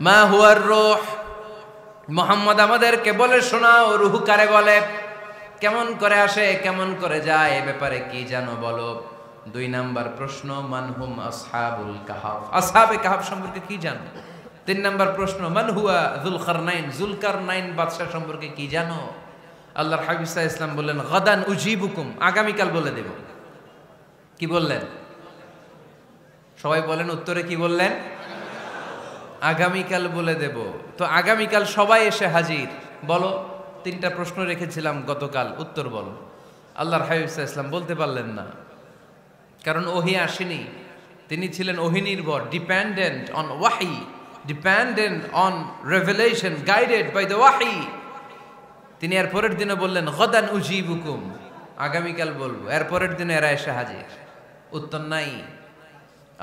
মা হুয়ার রূহ, মুহাম্মদ আমাদেরকে বলে শোনাও রূহ কারে বলে, কেমন করে আসে, কেমন করে যায়, এ ব্যাপারে কি জানো বলো। 2 নাম্বার প্রশ্ন, মানহুম আসহাবুল কাহাফ, আসহাবে কাহাফ সম্পর্কে কি জানো। 3 নাম্বার প্রশ্ন, মান হুয়া যুলকারনাইন, যুলকারনাইন বাদশা সম্পর্কে কি জানো। আল্লাহর হাবিব সাল্লাল্লাহু আলাইহি ওয়াসাল্লাম বললেন গাদান উজিবুকুম, আগামীকাল বলে দেব। কি বললেন? সবাই বলেন উত্তরে কি বললেন? আগামীকাল বলে দেব। তো আগামীকাল সবাই এসে হাজির। বলো, 3টা প্রশ্ন রেখেছিলাম গতকাল, উত্তর বলো। আল্লাহর হাবিব সাল্লাল্লাহু আলাইহি ওয়াসাল্লাম বলতে পারলেন না, কারণ ওহী আসেনি। তিনি ছিলেন ওহী নির্ভর, ডিপেন্ডেন্ট অন ওয়াহি, dependent on revelation, guided by the ওয়াহি। তিনি এর পরের দিনে বললেন গাদান উজিবুকুম, আগামীকাল বলবো। এর পরের দিনে এরা এসে হাজির, উত্তর নাই।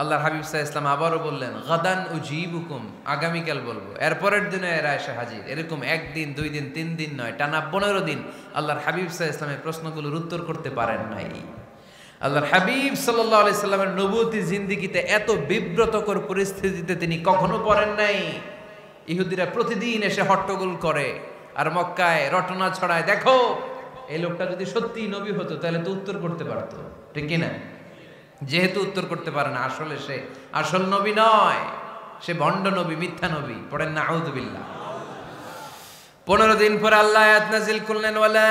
আল্লাহর হাবিব সাল্লাল্লাহু আলাইহি ওয়াসাল্লাম আবারও বললেন গাদান উজিবুকুম, আগামীকাল বলবো। এর পরের দিনে এরা এসে হাজির। এরকম 1 দিন 2 দিন 3 দিন নয়, টানা 15 দিন আল্লাহর হাবিব সাল্লাল্লাহু আলাইহি ওয়াসাল্লামের প্রশ্নগুলোর উত্তর করতে পারেন নাই। আল্লাহর হাবিব সাল্লাল্লাহু আলাইহি সাল্লামের নবুয়তি জিন্দেগিতে এত বিব্রতকর পরিস্থিতিতে তিনি কখনো পড়েন নাই। ইহুদিরা প্রতিদিন এসে হট্টগোল করে আর মক্কায় রটনা ছড়ায়, দেখো এই লোকটা যদি সত্যি নবী হতো তাহলে তো উত্তর করতে পারতো, ঠিক কি না? যেহেতু উত্তর করতে পারে না, আসলে সে আসল নবী নয়, সে ভণ্ড নবী, মিথ্যা নবী। পড়েন না আউযুবিল্লাহ। 15 দিন পর আল্লাহ আয়াত নাযিল করলেন ওয়ালা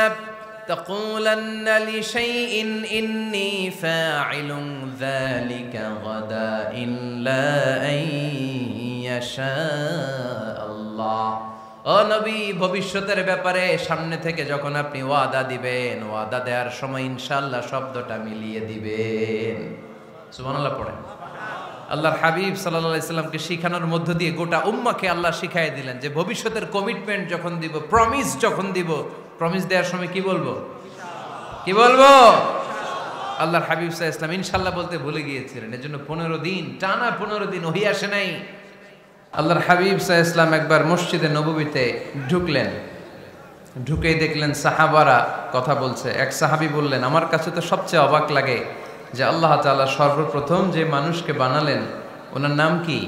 তাকুলান্না লিশাইইন ইন্নী ফাইলুন যালিকা গাদা ইল্লা আইয়াশা আল্লাহ। ও নবী, ভবিষ্যতের ব্যাপারে সামনে থেকে যখন আপনি ওয়াদা দিবেন, ওয়াদা দেওয়ার সময় ইনশাআল্লাহ শব্দটা মিলিয়ে দিবেন। সুবহানাল্লাহ পড়েন। আল্লাহর হাবিব সাল্লাল্লাহু আলাইহি সাল্লামকে শিখানোর মধ্য দিয়ে গোটা উম্মাহকে আল্লাহ শিখাই দিলেন যে ভবিষ্যতের কমিটমেন্ট যখন দিব, প্রমিস যখন দিব, প্রমিস দেওয়ার সময় কি বলবো? কি বলবো? আল্লাহর হাবিব সাল্লাল্লাহু আলাইহি সাল্লাম ইনশাআল্লাহ বলতে ভুলে গিয়েছিলেন। এজন্য 15 দিন টানা 15 দিন ওহী আসে নাই। আল্লাহর হাবিব সাল্লাল্লাহু আলাইহি সাল্লাম একবার মসজিদে নববীতে ঢুকলেন, ঢুকেই দেখলেন সাহাবারা কথা বলছে। এক সাহাবী বললেন, আমার কাছে তো সবচেয়ে অবাক লাগে যে আল্লাহ তাআলা সর্বপ্রথম যে মানুষকে বানালেন ওনার নাম কি?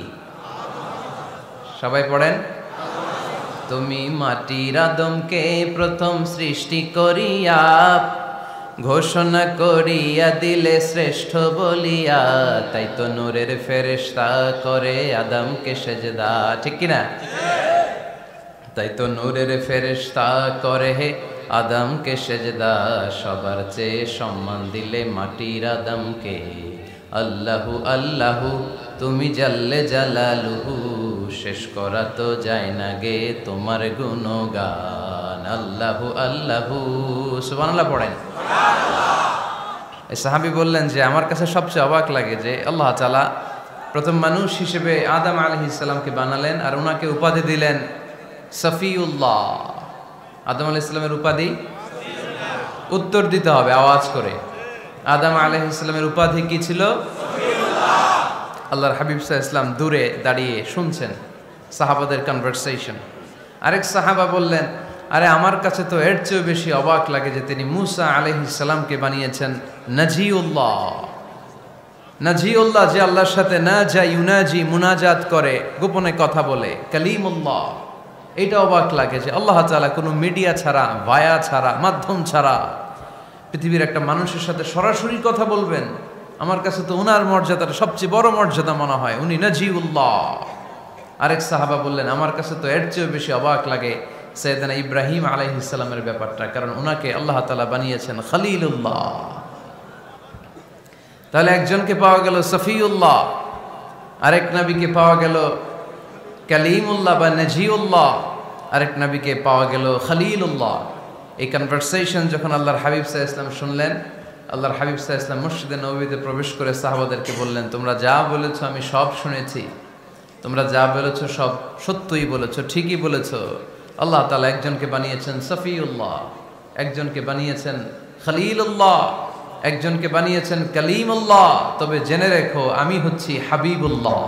সবাই পড়েন। তুমি মাটির আদমকে প্রথম সৃষ্টি করিয়া ঘোষণা করিয়া দিলে শ্রেষ্ঠ বলিয়া, তাই তো নূরের ফেরেশতা করে আদমকে সেজদা, ঠিক কিনা? তাই তো নূরের ফেরেশতা করে আদমকে সেজদা, সবার চেয়ে সম্মান দিলে মাটির আদমকে। আল্লাহু আল্লাহু তুমি জাল্লে জালালুহু, শেষ করা তো যায় না গে তোমার গুণগান। আল্লাহু আল্লাহু, সুবহানাল্লাহ পড়েন। এই সাহাবী বললেন যে আমার কাছে সবচেয়ে অবাক লাগে যে আল্লাহ তাআলা প্রথম মানুষ হিসেবে আদম আলাইহিস সালামকে বানালেন আর ওনাকে উপাধি দিলেন সফিউল্লাহ। আদম আলাইহিস সালামের উপাধি উত্তর দিতে হবে আওয়াজ করে। আদম আলাইহিস সালামের উপাধি কি ছিল? সফিউল্লাহ। আল্লাহর হাবিব সাল্লাল্লাহু আলাইহি ওয়াসাল্লাম দূরে দাঁড়িয়ে শুনছেন সাহাবাদের কনভারসেশন। আরেক সাহাবা বললেন, আরে আমার কাছে তো এর চেয়েও বেশি অবাক লাগে যে তিনি মুসা আলাইহিস সালামকে বানিয়েছেন নাজিউল্লাহ। নাজিউল্লাহ যে আল্লাহর সাথে না যা ইউনাজি মুনাজাত করে, গোপনে কথা বলে, কালিমুল্লাহ। এটা অবাক লাগে যে আল্লাহ তাআলা কোনো মিডিয়া ছাড়া, ভায়া ছাড়া, মাধ্যম ছাড়া পৃথিবীর একটা মানুষের সাথে সরাসরি কথা বলবেন। আমার কাছে তো ওনার মর্যাদাটা সবচেয়ে বড় মর্যাদা মনে হয়, উনি নাজিউল্লাহ। আরেক সাহাবা বললেন, আমার কাছে তো এর চেয়েও বেশি অবাক লাগে সাইয়েদনা ইব্রাহিম আলাইহিস সালামের ব্যাপারটা, কারণ ওনাকে আল্লাহ তাআলা বানিয়েছেন খলিলুল্লাহ। তাহলে একজনকে পাওয়া গেল সফিউল্লাহ, আরেক নবীকে পাওয়া গেল কালিমুল্লাহ বা নাজিউল্লাহ, আরেক নবীকে পাওয়া গেল খলিলুল্লাহ। এই কনভারসেশন যখন আল্লাহর হাবিব সাল্লাল্লাহু আলাইহি ওয়াসাল্লাম শুনলেন, আল্লাহর হাবিব সাল্লাল্লাহু আলাইহি ওয়াসাল্লাম মসজিদে নববীতে প্রবেশ করে সাহাবাদেরকে বললেন, তোমরা যা বলেছো আমি সব শুনেছি, তোমরা যা বলেছো সব সত্যই বলেছো, ঠিকই বলেছো। আল্লাহ তাআলা একজনকে বানিয়েছেন সফিউল্লাহ, একজনকে বানিয়েছেন খলিলুল্লাহ, একজনকে বানিয়েছেন কালিমুল্লাহ। তবে জেনে রেখো আমি হচ্ছি হাবিবুল্লাহ,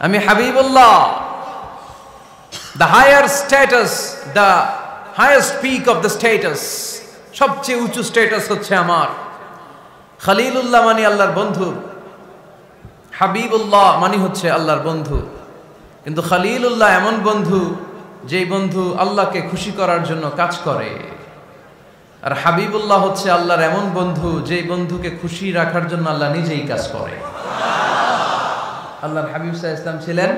আমি Habibullah. The higher status, the highest peak of the status, সবচেয়ে উঁচু স্ট্যাটাস হচ্ছে আমার। খলিলুল্লাহ মানে আল্লাহর বন্ধু, হাবিবুল্লাহ মানে হচ্ছে আল্লাহর বন্ধু, কিন্তু খলিলুল্লাহ এমন বন্ধু যেই বন্ধু আল্লাহকে খুশি করার জন্য কাজ করে। আর হাবিবুল্লাহ হচ্ছে আল্লাহর এমন বন্ধু যেই বন্ধুকে খুশি রাখার জন্য আল্লাহ নিজেই কাজ করে। আল্লাহর হাবিব সাল্লাল্লাহু আলাইহি ওয়াসাল্লাম ছিলেন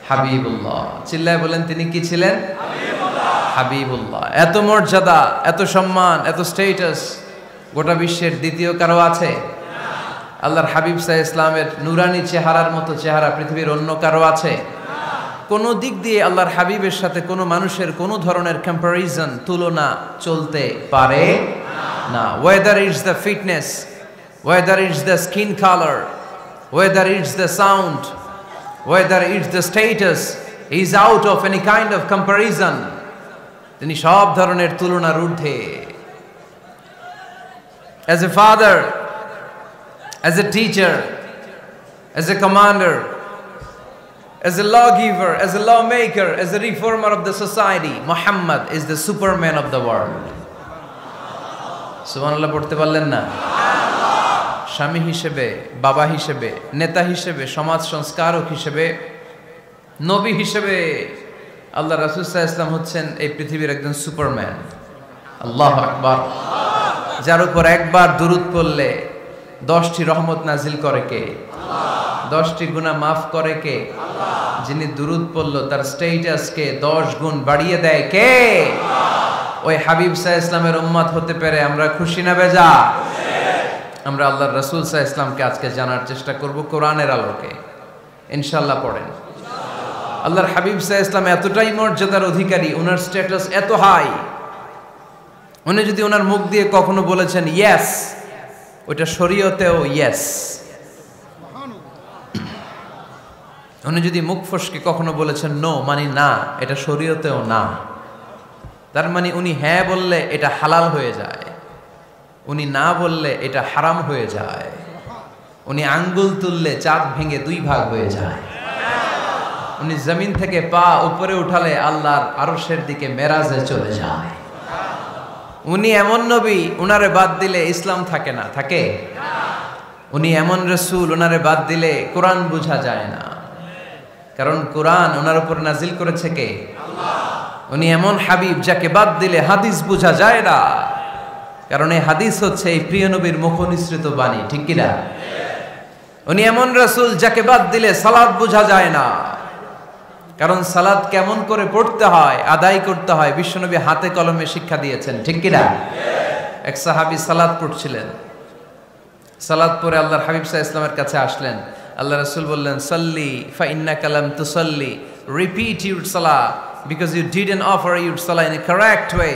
হাবিবুল্লাহ। চিল্লায় বলেন তিনি কি ছিলেন? হাবিবুল্লাহ। এত মর্যাদা, এত সম্মান, এত স্ট্যাটাস গোটা বিশ্বের দ্বিতীয় কারো আছে? আল্লাহর হাবিব সাল্লাল্লাহু আলাইহি ওয়াসাল্লামের নুরানি চেহারার মতো চেহারা পৃথিবীর অন্য কারো আছে? কোন দিক দিয়ে আল্লাহর হাবিবের সাথে কোনো মানুষের কোনো ধরনের কম্প্যারিজন, তুলনা চলতে পারে না। Whether it's the fitness, whether it's the skin colour, whether it's the sound, whether it's the status, is out of any kind of comparison. তিনি সব ধরনের তুলনার ঊর্ধ্বে। As a father, as a teacher, as a commander, as a lawgiver, as a lawmaker, as a reformer of the society, Muhammad is the superman of the world. সুবহানাল্লাহ পড়তে পারলেন না? স্বামী হিসেবে, বাবা হিসেবে, নেতা হিসেবে, সমাজ সংস্কারক হিসেবে, নবী হিসেবে আল্লাহ রাসূল সাল্লাল্লাহু আলাইহি ওয়াসাল্লাম হচ্ছেন এই পৃথিবীর একজন সুপারম্যান। আল্লাহু আকবার। যার উপর একবার দুরূদ পড়লে 10টি রহমত নাজিল করে কে? 10টি গুনাহ মাফ করে কে? যিনি দুরূদ পড়ল তার স্ট্যাটাসকে 10 গুণ বাড়িয়ে দেয় কে? ওই হাবিব সাল্লাল্লাহু আলাইহি ওয়াসাল্লামের উম্মত হতে পেরে আমরা খুশি না বেজা? আমরা আল্লাহর রাসূল সাল্লাল্লাহু আলাইহি ওয়াসাল্লামকে আজকে জানার চেষ্টা করব কোরআনের আলোকে। ইনশাআল্লাহ পড়েন। আল্লাহর হাবিব সাল্লাল্লাহু আলাইহি ওয়াসাল্লাম এতটাই মর্যাদার অধিকারী, ওনার স্ট্যাটাস এত হাই, উনি যদি ওনার মুখ দিয়ে কখনো বলেছেন ইয়েস, ওইটা শরীয়তেও ইয়েস। উনি যদি মুখ ফসকে কখনো বলেছেন নো, মানে না, এটা শরীয়তেও না। তার মানে উনি হ্যাঁ বললে এটা হালাল হয়ে যায়, উনি না বললে এটা হারাম হয়ে যায়। উনি আঙ্গুল তুললে চাঁদ ভেঙে 2 ভাগ হয়ে যায়। উনি জমিন থেকে পা উপরে উঠালে আল্লাহর আরশের দিকে মেরাজে চলে যায়। উনি এমন নবী, উনারে বাদ দিলে ইসলাম থাকে না, থাকে? উনি এমন রাসূল, উনারে বাদ দিলে কোরআন বোঝা যায় না, কারণ কোরআন ওনার উপর নাজিল করেছে কে? আল্লাহ। উনি এমন হাবিব যাকে বাদ দিলে হাদিস বোঝা যায় না, কারণ এই হাদিস হচ্ছে এই প্রিয় নবীর মুখনিসৃত বাণী, ঠিক কি না? উনি এমন রাসূল যাকে বাদ দিলে সালাত বোঝা যায় না, কারণ সালাত কেমন করে পড়তে হয়, আদায় করতে হয় বিশ্বনবী হাতে কলমে শিক্ষা দিয়েছেন, ঠিক কি না? এক সাহাবী সালাত পড়ছিলেন, সালাত পড়ে আল্লাহর হাবিব সাল্লাল্লাহু আলাইহি ওয়াসাল্লামের কাছে আসলেন। আল্লাহ রাসূল বললেন সাল্লি ফা ইন্নাকা লাম তুসাল্লি, রিপিট ইউর সালাহ because you didn't offer your সালাহ ইন এ কারেক্ট ওয়ে।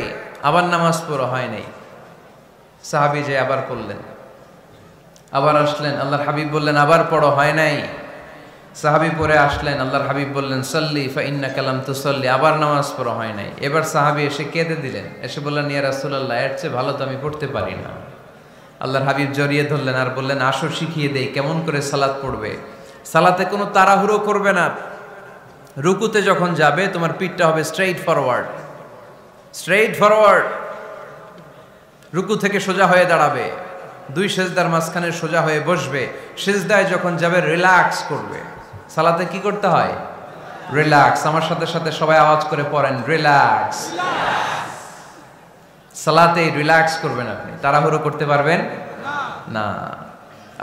আবার নামাজ পড়া হয় নাই। সাহাবী যে আবার পড়লেন, আবার আসলেন, আল্লাহর হাবিব বললেন আবার পড়ো, হয় নাই। সাহাবী পড়ে আসলেন, আল্লাহর হাবিব বললেন সাল্লি ফা ইন্নাকা লাম তুসাল্লি, আবার নামাজ পড়া হয় নাই। এবার সাহাবী এসে কেঁদে দিলেন, এসে বললেন ইয়া রাসূলুল্লাহ, এর চেয়ে ভালো তো আমি পড়তে পারি না। আল্লাহর হাবিব জড়িয়ে ধরলেন আর বললেন আসো শিখিয়ে দেই কেমন করে সালাত পড়বে। সালাতে কোনো তাড়াহুড়ো করবে না। রুকুতে যখন যাবে তোমার পিঠটা হবে স্ট্রেইট ফরওয়ার্ড, স্ট্রেইট ফরওয়ার্ড। রুকু থেকে সোজা হয়ে দাঁড়াবে, 2 সেজদার মাঝখানে সোজা হয়ে বসবে। সেজদায় যখন যাবে রিল্যাক্স করবে। সালাতে কি করতে হয়? রিল্যাক্স। আমার সাথে সাথে সবাই আওয়াজ করে পড়েন রিল্যাক্স। সালাতে রিল্যাক্স করবেন, আপনি তাড়াহুড়ো করতে পারবেন না।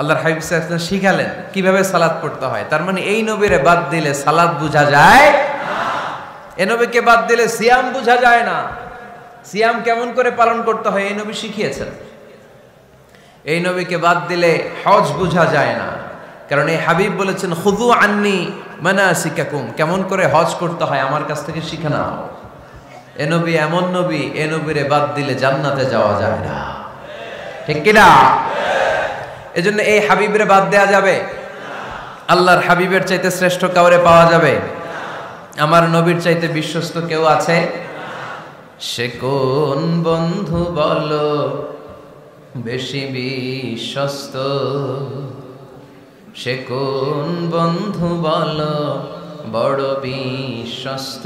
আল্লাহর হাবিব সাল্লাল্লাহু আলাইহি ওয়াসাল্লাম শিখালেন কিভাবে সালাত পড়তে হয়। তার মানে এই নবীরে বাদ দিলে সালাত বোঝা যায় না, এই নবীকে বাদ দিলে সিয়াম বোঝা যায় না। সিয়াম কেমন করে পালন করতে হয় এই নবী শিখিয়েছেন। এই নবীকে বাদ দিলে হজ বোঝা যায় না, কারণ এই হাবিব বলেছেন খুযু আন্নী মানাসিকাকুম, কেমন করে হজ করতে হয় আমার কাছ থেকে শিখে নাও। এ নবী এমন নবী, এ নবীরে বাদ দিলে জান্নাতে যাওয়া যায় না, ঠিক কি না? এজন্য এই হাবিবরে বাদ দেয়া যাবে? আল্লাহর হাবিবের চাইতে শ্রেষ্ঠ কাউরে পাওয়া যাবে? আমার নবীর চাইতে বিশ্বস্ত কেউ আছে? সে কোন বন্ধু বলো বেশি বিশ্বস্ত, সে কোন বন্ধু বলো বড় বিশ্বস্ত,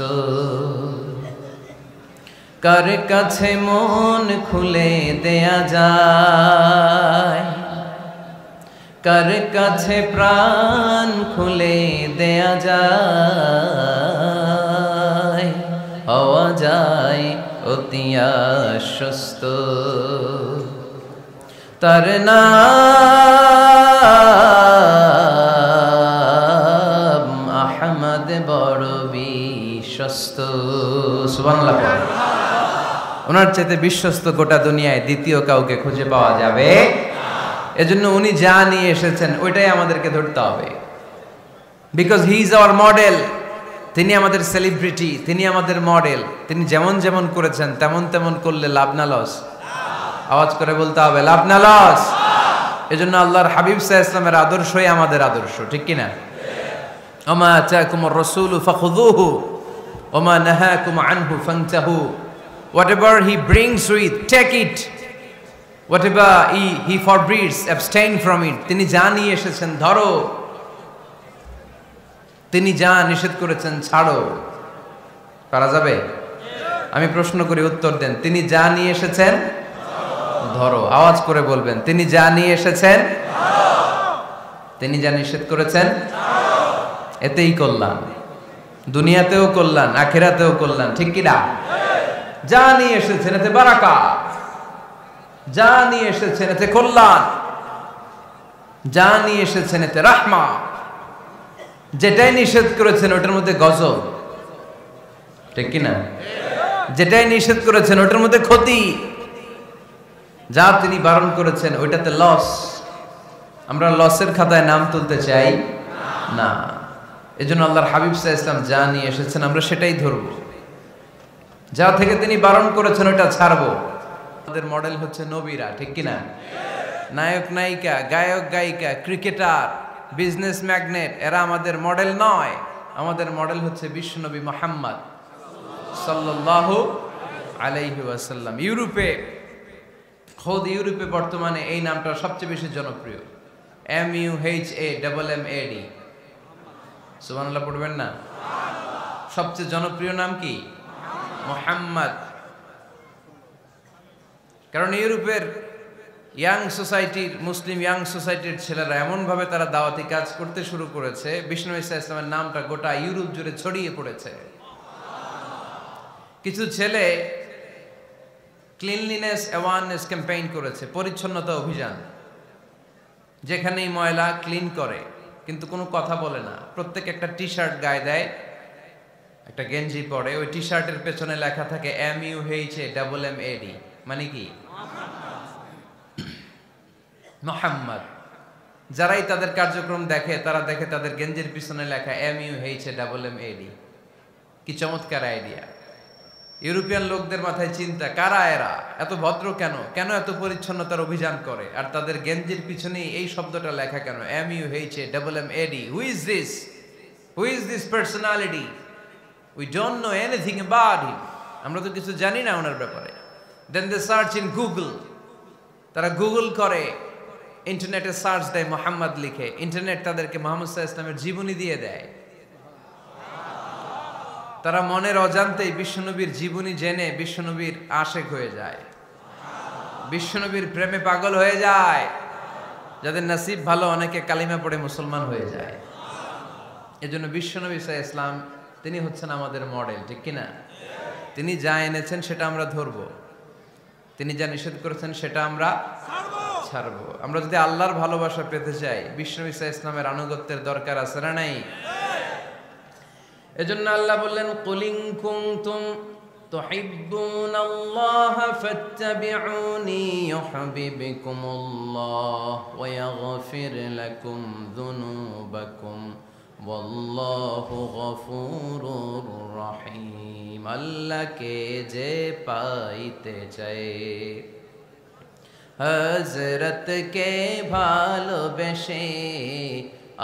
কার কাছে মন খুলে দেয়া যায়, কার কাছে প্রাণ খুলে দেয়া যায়, হওয়া যায় অতি আশ্বস্ত। তার নাম আহমদ বড় বিশ্বস্ত। সুবহানাল্লাহ। ওনার চাইতে বিশ্বস্ত গোটা দুনিয়ায় দ্বিতীয় কাউকে খুঁজে পাওয়া যাবে। এজন্য উনি যা নিয়ে এসেছেন ওইটাই আমাদেরকে ধরতে হবে, because he is our model. তিনি আমাদের সেলিব্রিটি, তিনি আমাদের মডেল। তিনি যেমন যেমন করেছেন তেমন তেমন করলে লাভ না লস? আওয়াজ করে বলতে হবে লাভ না লস। এজন্য আল্লাহর হাবিব সাল্লাল্লাহু আলাইহি ওয়াসাল্লামের আদর্শই আমাদের আদর্শ, ঠিক কি না? ওমা আতাকুমুর রাসূলু ফাখুযুহু ওমা নাহাকুম আনহু ফান্তাহু। Whatever he brings with, take it. Whatever he forbids, abstain from it. তিনি যা নিয়ে এসেছেন ধরো, তিনি যা নিষেধ করেছেন ছাড়ো। পারা যাবে? আমি প্রশ্ন করি, উত্তর দেন। তিনি যা নিয়ে এসেছেন ধরো। আওয়াজ করে বলবেন, তিনি যা নিয়ে এসেছেন, তিনি যা নিষেধ করেছেন এতেই কল্যাণ, দুনিয়াতেও কল্যাণ, আখিরাতেও কল্যাণ, ঠিক কি না? যা নিয়ে এসেছেন এতে বারাকা, যা নিয়ে এসেছেন এতে কল্যাণ, যা নিয়ে এসেছেন এতে রাহমা। যেটাই নিষেধ করেছেন ওটার মধ্যে গজব, ঠিক কি না? যেটাই নিষেধ করেছেন ওটার মধ্যে ক্ষতি, যা তিনি বারণ করেছেন ওইটাতে লস। আমরা লসের খাতায় নাম তুলতে চাই না। এজন্য আল্লাহর হাবিব সাল্লাল্লাহু আলাইহি ওয়াসাল্লাম যা নিয়ে এসেছেন আমরা সেটাই ধরবো, যা থেকে তিনি বারণ করেছেন ওটা ছাড়বো। আমাদের মডেল হচ্ছে নবীরা, ঠিক কি না? নায়ক নায়িকা, গায়ক গায়িকা, ক্রিকেটার, বিজনেস ম্যাগনেট, এরা আমাদের মডেল নয়। আমাদের মডেল হচ্ছে বিশ্বনবী মুহাম্মদ সাল্লাল্লাহু আলাইহি ওয়াসাল্লাম। ইউরোপে, খোদ ইউরোপে বর্তমানে এই নামটা সবচেয়ে বেশি জনপ্রিয়, MUHAMMAD। সুবহানাল্লাহ পড়বেন না? সবচেয়ে জনপ্রিয় নাম কি? মুহাম্মদ। কারণ ইউরোপের ইয়াং সোসাইটির, মুসলিম ইয়াং সোসাইটির ছেলেরা এমনভাবে তারা দাওয়াতি কাজ করতে শুরু করেছে, বিষ্ণু ঈসা ইসলামের নামটা গোটা ইউরোপ জুড়ে ছড়িয়ে পড়েছে। কিছু ছেলে ক্লিনলিনেস অ্যাওয়ারনেস ক্যাম্পেইন করেছে, পরিচ্ছন্নতা অভিযান। যেখানেই ময়লা ক্লিন করে, কিন্তু কোনো কথা বলে না। প্রত্যেক একটা টি শার্ট গায়ে দেয়, একটা গেঞ্জি পরে, ওই টি শার্টের পেছনে লেখা থাকে MUHAMMAD, মানে কি? মুহাম্মদ। যারাই তাদের কার্যক্রম দেখে তারা দেখে তাদের গেঞ্জির পিছনে লেখা MUHAMMAD। কি চমৎকার আইডিয়া! ইউরোপিয়ান লোকদের মাথায় চিন্তা, কারা এরা, এত ভদ্র কেন, কেন এত পরিচ্ছন্নতার অভিযান করে, আর তাদের গেঞ্জির পিছনেই এই শব্দটা লেখা কেন, MUHAMMAD? Who is this? Who is this personality? We don't know anything about him. আমরা তো কিছু জানি না ওনার ব্যাপারে। Then they search in Google. তারা গুগল করে, ইন্টারনেটে সার্চ দেয়, মুহাম্মদ লিখে, ইন্টারনেট তাদেরকে মুহাম্মদ সাল্লাল্লাহু আলাইহি ওয়াসাল্লামের জীবনী দিয়ে দেয়। তারা মনের অজান্তেই বিশ্বনবীর জীবনী জেনে বিশ্বনবীর আশেক হয়ে যায়, বিশ্বনবীর প্রেমে পাগল হয়ে যায়। যাদের নসিব ভালো, অনেকে কালিমা পড়ে মুসলমান হয়ে যায়। এজন্য বিশ্বনবী সাল্লাল্লাহু আলাইহি ওয়াসাল্লাম তিনি হচ্ছেন আমাদের মডেল, ঠিক কিনা? তিনি যা এনেছেন সেটা আমরা ধরবো, তিনি যা নিষেধ করেছেন সেটা আমরা ছাড়বো। আমরা যদি আল্লাহর ভালোবাসা পেতে চাই, বিশ্বনবী সাল্লাল্লাহু আলাইহি ওয়াসাল্লামের আনুগত্যের দরকার আছে না নাই? এজন্য আল্লাহ বললেন, কুল ইন কুনতুম তুহিব্বুনাল্লাহা ফাত্তাবিউনি ইউহিব্বুকুমুল্লাহ ওয়া ইয়াগফির লাকুম যুনুবাকুম ওয়াল্লাহু গফুরুর রহিম। আল্লাহকে যে পাইতে চায়, হযরতকে ভালোবেসে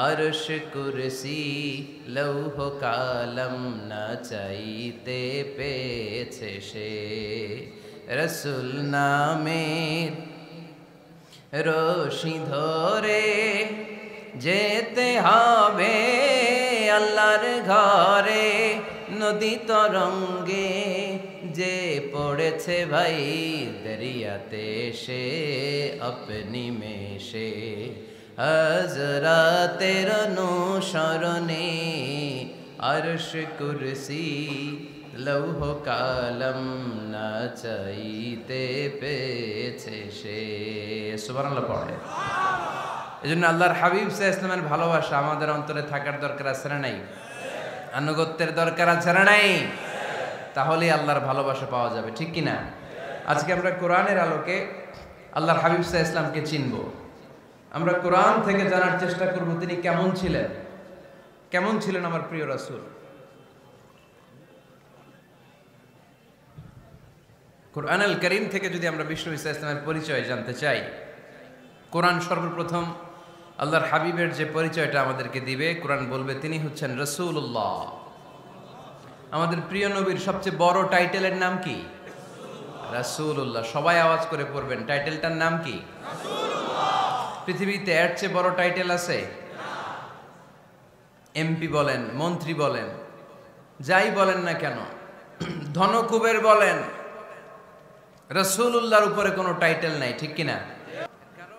আরশ কুরসি লৌহ কালম না চাইতে পেয়েছে সে। রসুল নামের রশি ধরে যেতে হবে আল্লাহর ঘরে। নদী তরঙ্গে যে পড়েছে ভাই দরিয়াতে সে আপনি মেশে। হযরতের অনুসরণে আরশ কুরসি লৌহ কালম না চাইতে পেয়েছে সে। সুবহানাল্লাহ পড়ে। এজন্য আল্লাহর হাবিব সাল্লাল্লাহু আলাইহি ওয়াসাল্লামের ভালোবাসা আমাদের অন্তরে থাকার দরকার আছে না নাই? আনুগত্যের দরকার আছে না নাই? তাহলেই আল্লাহর ভালোবাসা পাওয়া যাবে, ঠিক কি না? আজকে আমরা কোরআনের আলোকে আল্লাহর হাবিব সাল্লাল্লাহু আলাইহি ওয়াসাল্লামকে চিনব। আমরা কোরআন থেকে জানার চেষ্টা করব তিনি কেমন ছিলেন, কেমন ছিলেন আমার প্রিয় রাসূল। কোরআনুল কারীম থেকে যদি আমরা বিষ্ণু ঈসা ইসলামের পরিচয় জানতে চাই, কোরআন সর্বপ্রথম আল্লাহর হাবিবের যে পরিচয়টা আমাদেরকে দিবে, কোরআন বলবে তিনি হচ্ছেন রাসূলুল্লাহ। আমাদের প্রিয় নবীর সবচেয়ে বড় টাইটেলের নাম কি? রাসূলুল্লাহ। সবাই আওয়াজ করে পড়বেন, টাইটেলটার নাম কি? রাসূলুল্লাহ। পৃথিবীতে এর চেয়ে বড় টাইটেল আছে? এমপি বলেন, মন্ত্রী বলেন, যাই বলেন না কেন, ধনকুবের বলেন, রাসূলুল্লাহর উপরে কোনো টাইটেল নাই, ঠিক কিনা?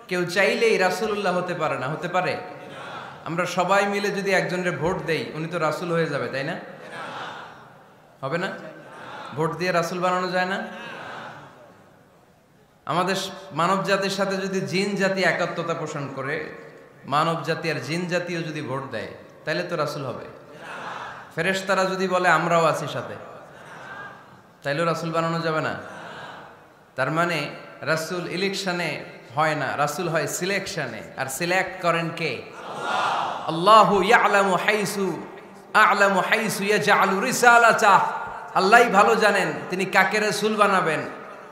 কেউ চাইলেই রাসূলুল্লাহ হতে পারে না, হতে পারে? আমরা সবাই মিলে যদি একজনের ভোট দেই, উনি তো রাসূল হয়ে যাবে, তাই না? হবে না? ভোট দিয়ে রাসূল বানানো যায় না? আমাদের মানব জাতির সাথে যদি জিন জাতি একাত্মতা পোষণ করে, মানব জাতি আর জিন জাতিও যদি ভোট দেয়, তাহলে তো রাসূল হবে। ফেরেশতারা যদি বলে আমরাও আছি সাথে, তাইলেও রাসূল বানানো যাবে না। তার মানে রাসূল ইলেকশনে হয় না, রাসূল হয় সিলেকশনে। আর সিলেক্ট করেন কে? আল্লাহ। আল্লাহু ইয়ালামু হাইসু আ'লামু হাইসু ইয়াজআলু রিসালাতাহ। আল্লাহই ভালো জানেন তিনি কাকে রাসূল বানাবেন।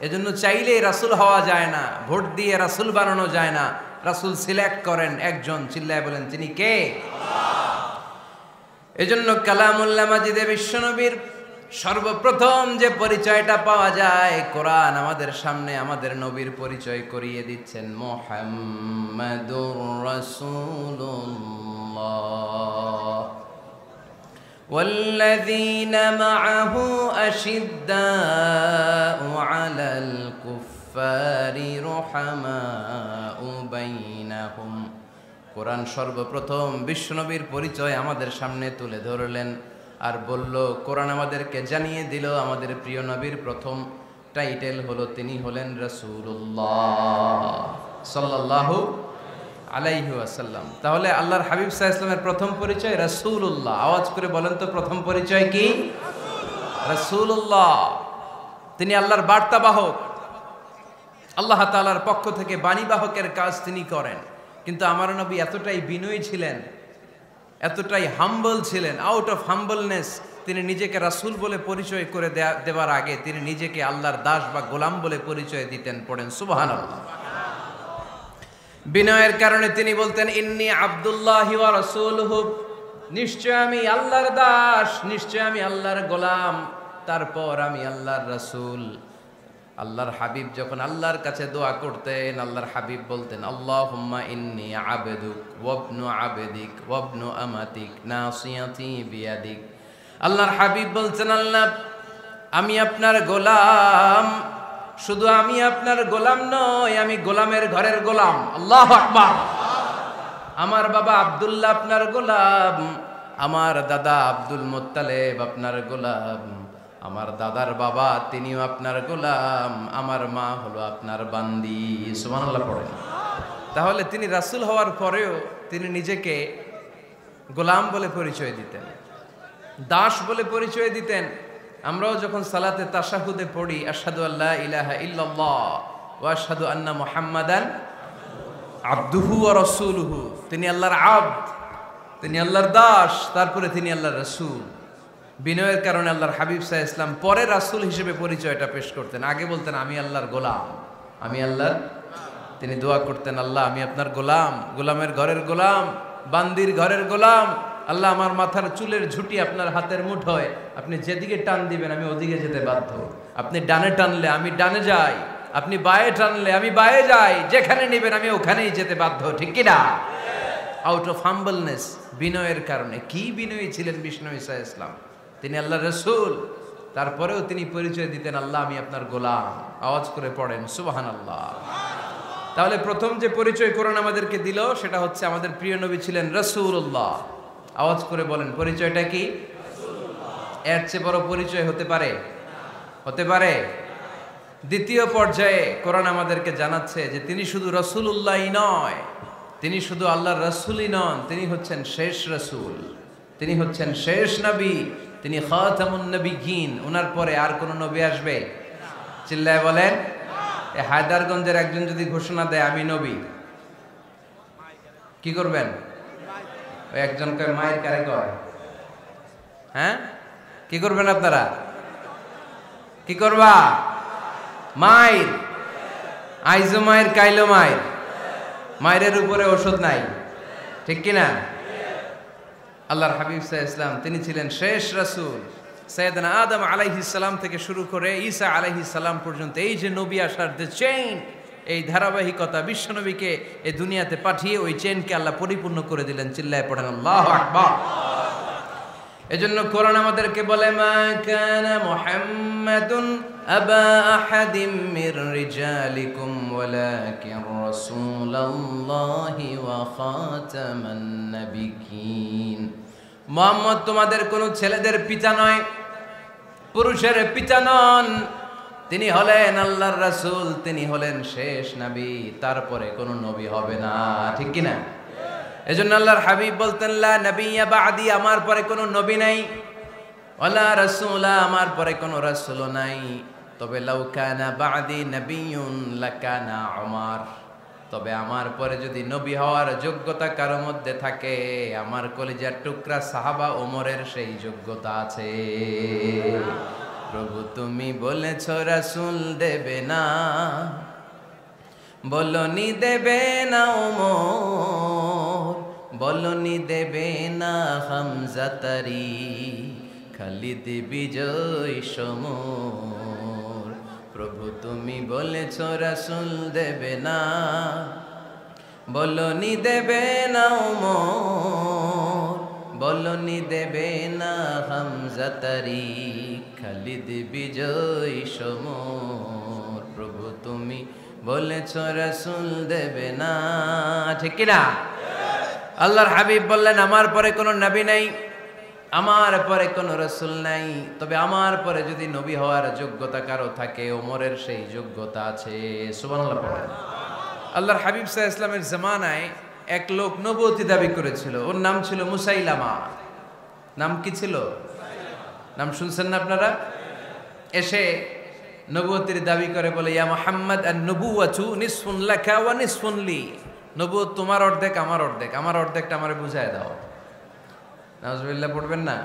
এজন্য চাইলেই রাসূল হওয়া যায় না, ভোট দিয়ে রাসূল বানানো যায় না। রাসূল সিলেক্ট করেন একজন, চিল্লায় বলেন তিনি কে? আল্লাহ। এজন্য কালামুল্লাহ মাজিদে বিশ্বনবীর সর্বপ্রথম যে পরিচয়টা পাওয়া যায়, কোরআন আমাদের সামনে আমাদের নবীর পরিচয় করিয়ে দিচ্ছেন, মুহাম্মাদুর রাসূলুল্লাহ ওয়াল্লাযীনা মাআহু আশিদ্দাউ আলাল কুফফারি রুহামাউ বাইনাহুম। কোরআন সর্বপ্রথম বিশ্বনবীর পরিচয় আমাদের সামনে তুলে ধরলেন আর বলল, কোরআন আমাদেরকে জানিয়ে দিল আমাদের প্রিয় নবীর প্রথম টাইটেল হলো তিনি হলেন রাসূলুল্লাহ সাল্লাল্লাহু আলাইহি ওয়াসাল্লাম। তাহলে আল্লাহর হাবিব সাল্লাল্লাহু আলাইহি ওয়াসাল্লামের প্রথম পরিচয় রাসূলুল্লাহ। আওয়াজ করে বলেন তো প্রথম পরিচয় কি? রাসূলুল্লাহ। তিনি আল্লাহর বার্তাবাহক, আল্লাহ তাআলার পক্ষ থেকে বাণীবাহকের কাজ তিনি করেন। কিন্তু আমার নবী এতটাই বিনয়ী ছিলেন, এতটাই হাম্বল ছিলেন, আউট অফ হাম্বলনেস তিনি নিজেকে রাসূল বলে পরিচয় করে দেওয়ার আগে তিনি নিজেকে আল্লাহর দাস বা গোলাম বলে পরিচয় দিতেন। পড়েন সুবহানাল্লাহ। বিনয়ের কারণে তিনি বলতেন, ইন্নী আব্দুল্লাহি ওয়া রাসূলুহু, নিশ্চয় আমি আল্লাহর দাস, নিশ্চয় আমি আল্লাহর গোলাম, তারপর আমি আল্লাহর রাসূল। আল্লাহর হাবিব যখন আল্লাহর কাছে দোয়া করতেন, আল্লাহর হাবিব বলতেন, আল্লাহুম্মা ইন্নী আবদুক ওয়া ইবনু আবদিক ওয়া ইবনু আমাতিক নাসিয়াতি বিয়াদিক। আল্লাহর হাবিব বলছেন, আল্লাহ আমি আপনার গোলাম, শুধু আমি আপনার গোলাম নয়, আমি গোলামের ঘরের গোলাম। আল্লাহু আকবার। আমার বাবা আব্দুল্লাহ আপনার গোলাম, আমার দাদা আব্দুল মুত্তালিব আপনার গোলাম, আমার দাদার বাবা তিনিও আপনার গোলাম, আমার মা হলো আপনার বান্দি। সুবহানাল্লাহ পড়েন। তাহলে তিনি রাসূল হওয়ার পরেও তিনি নিজেকে গোলাম বলে পরিচয় দিতেন, দাস বলে পরিচয় দিতেন। আমরাও যখন সালাতে তাশাহুদে পড়ি, আশহাদু আল্লা ইলাহা ইল্লাল্লাহ ওয়া আশহাদু আন্না মুহাম্মাদান আবদুহু ওয়া রাসূলুহু, তিনি আল্লাহর আবদ, তিনি আল্লাহর দাস, তারপরে তিনি আল্লাহর রাসূল। বিনয়ের কারণে আল্লাহর হাবিব সাল্লাল্লাহু আলাইহি ওয়াসাল্লাম পরে রাসূল হিসেবে পরিচয়টা পেশ করতেন। আগে বলতেন আমি আল্লাহর গোলাম, আমি আল্লাহর। তিনি দোয়া করতেন, আল্লাহ আমি আপনার গোলাম, গোলামের ঘরের গোলাম, বান্দির ঘরের গোলাম। আল্লাহ আমার মাথার চুলের ঝুঁটি আপনার হাতের মুঠোয়, আপনি যেদিকে টান দিবেন আমি ওদিকে যেতে বাধ্য। আপনি ডানে টানলে আমি ডানে যাই, আপনি বায়ে টানলে আমি বায়ে যাই, যেখানে নেবেন আমি ওখানেই যেতে বাধ্য, ঠিক কি না? আউট অফ হাম্বলনেস, বিনয়ের কারণে। কি বিনয়ী ছিলেন বিষ্ণু ঈসা আলাইহিস সালাম। তিনি আল্লাহর রাসূল, তারপরেও তিনি পরিচয় দিতেন, আল্লাহ আমি আপনার গোলাম। আওয়াজ করে পড়েন সুবহানাল্লাহ। তাহলে প্রথম যে পরিচয় কোরআন আমাদেরকে দিল সেটা হচ্ছে আমাদের প্রিয় নবী ছিলেন রাসূলুল্লাহ। আওয়াজ করে বলেন পরিচয়টা কি? এর চেয়ে বড় পরিচয় হতে পারে? হতে পারে? দ্বিতীয় পর্যায়ে কোরআন আমাদেরকে জানাচ্ছে যে তিনি শুধু রাসূলুল্লাহই নয়, তিনি শুধু আল্লাহর রাসূলই নন, তিনি হচ্ছেন শেষ রাসূল, তিনি হচ্ছেন শেষ নবী, তিনি খাতামুন নবিয়্যিন। ওনার পরে আর কোন নবী আসবে? চিল্লায় বলেন। এই হায়দারগঞ্জের একজন যদি ঘোষণা দেয় আমি নবী, কি করবেন? ওই একজন কয় মায়ের কারে কয়, হ্যাঁ কি করবেন আপনারা? কি করবা? মায়ের আইজো মায়ের কাইলো মায়ের, মায়ের উপরে ওষুধ নাই, ঠিক কিনা? আল্লাহর হাবিব সাল্লাল্লাহু আলাইহি ওয়াসাল্লাম তিনি ছিলেন শেষ রাসূল। সাইয়েদনা আদম আলাইহিস সালাম থেকে শুরু করে ঈসা আলাইহিস সালাম পর্যন্ত এই যে নবী আসার যে চেইন, এই ধারাবাহিকতা, বিশ্বনবীকে এই দুনিয়াতে পাঠিয়ে ওই চেইনকে আল্লাহ পরিপূর্ণ করে দিলেন। চিল্লায়ে পড়েন আল্লাহু আকবার। এজন্য কোরআন আমাদেরকে বলে মা কানা মুহাম্মাদুন আবা আহাদিম মির রিজালিকুম ওয়ালাকিন রাসূলুল্লাহি ওয়া খাতামান নাবিয়্যিন। মুহাম্মদ তোমাদের কোনো ছেলেদের পিতা নয়, পুরুষের পিতা নন, তিনি হলেন আল্লাহর রাসূল, তিনি হলেন শেষ নবী, তারপরে কোনো নবী হবে না, ঠিক কি না? এজন্য আল্লাহর হাবিব বলতেন লা নবিয়্যা বা'দি, আমার পরে কোনো নবী নাই, ওয়ালা রাসূলা, আমার পরে কোনো রাসূলও নাই। তবে লাউ কানা বা'দি নবিয়্যুন লাকানা উমর, তবে আমার পরে যদি নবী হওয়ার যোগ্যতা কারো মধ্যে থাকে, আমার কলিজার টুকরা সাহাবা ওমরের সেই যোগ্যতা আছে। প্রভু তুমি বলেছ রাসূল দেবে না, বলনি দেবে না ওমর, বলনি দেবে না হামজা তারি, খালিদ বিজয় সমর। প্রভু তুমি বলেছ রাসূল দেবে না, বলনি দেবে না ওমর, বলনি দেবে না হামজা তারি, খালিদ বিজয় সমর। প্রভু তুমি বলেছ রাসূল দেবে না, ঠিক কি না? আল্লাহর হাবিব বললেন আমার পরে কোনো নবী নাই, আমার পরে কোনো রাসূল নাই, তবে আমার পরে যদি নবী হওয়ার যোগ্যতা কারো থাকে, ওমরের সেই যোগ্যতা আছে। সুবহানাল্লাহ পড়েন। আল্লাহর হাবিব সাল্লাল্লাহু আলাইহি ওয়াসাল্লামের জামানায় এক লোক নবুয়তি দাবি করেছিল, ওর নাম ছিল মুসাইলামা। নাম কি ছিল? নাম শুনছেন না আপনারা? এসে নবুয়তির দাবি করে বলে ইয়া মুহাম্মদ আন-নবুওয়াতু নিসফুন লাকা ওয়া নিসফুন লি, নবুয়ত তোমার অর্ধেক আমার অর্ধেক, আমার অর্ধেকটা আমারে বুঝায় দাও। নাউজুবিল্লাহ পড়বেন না?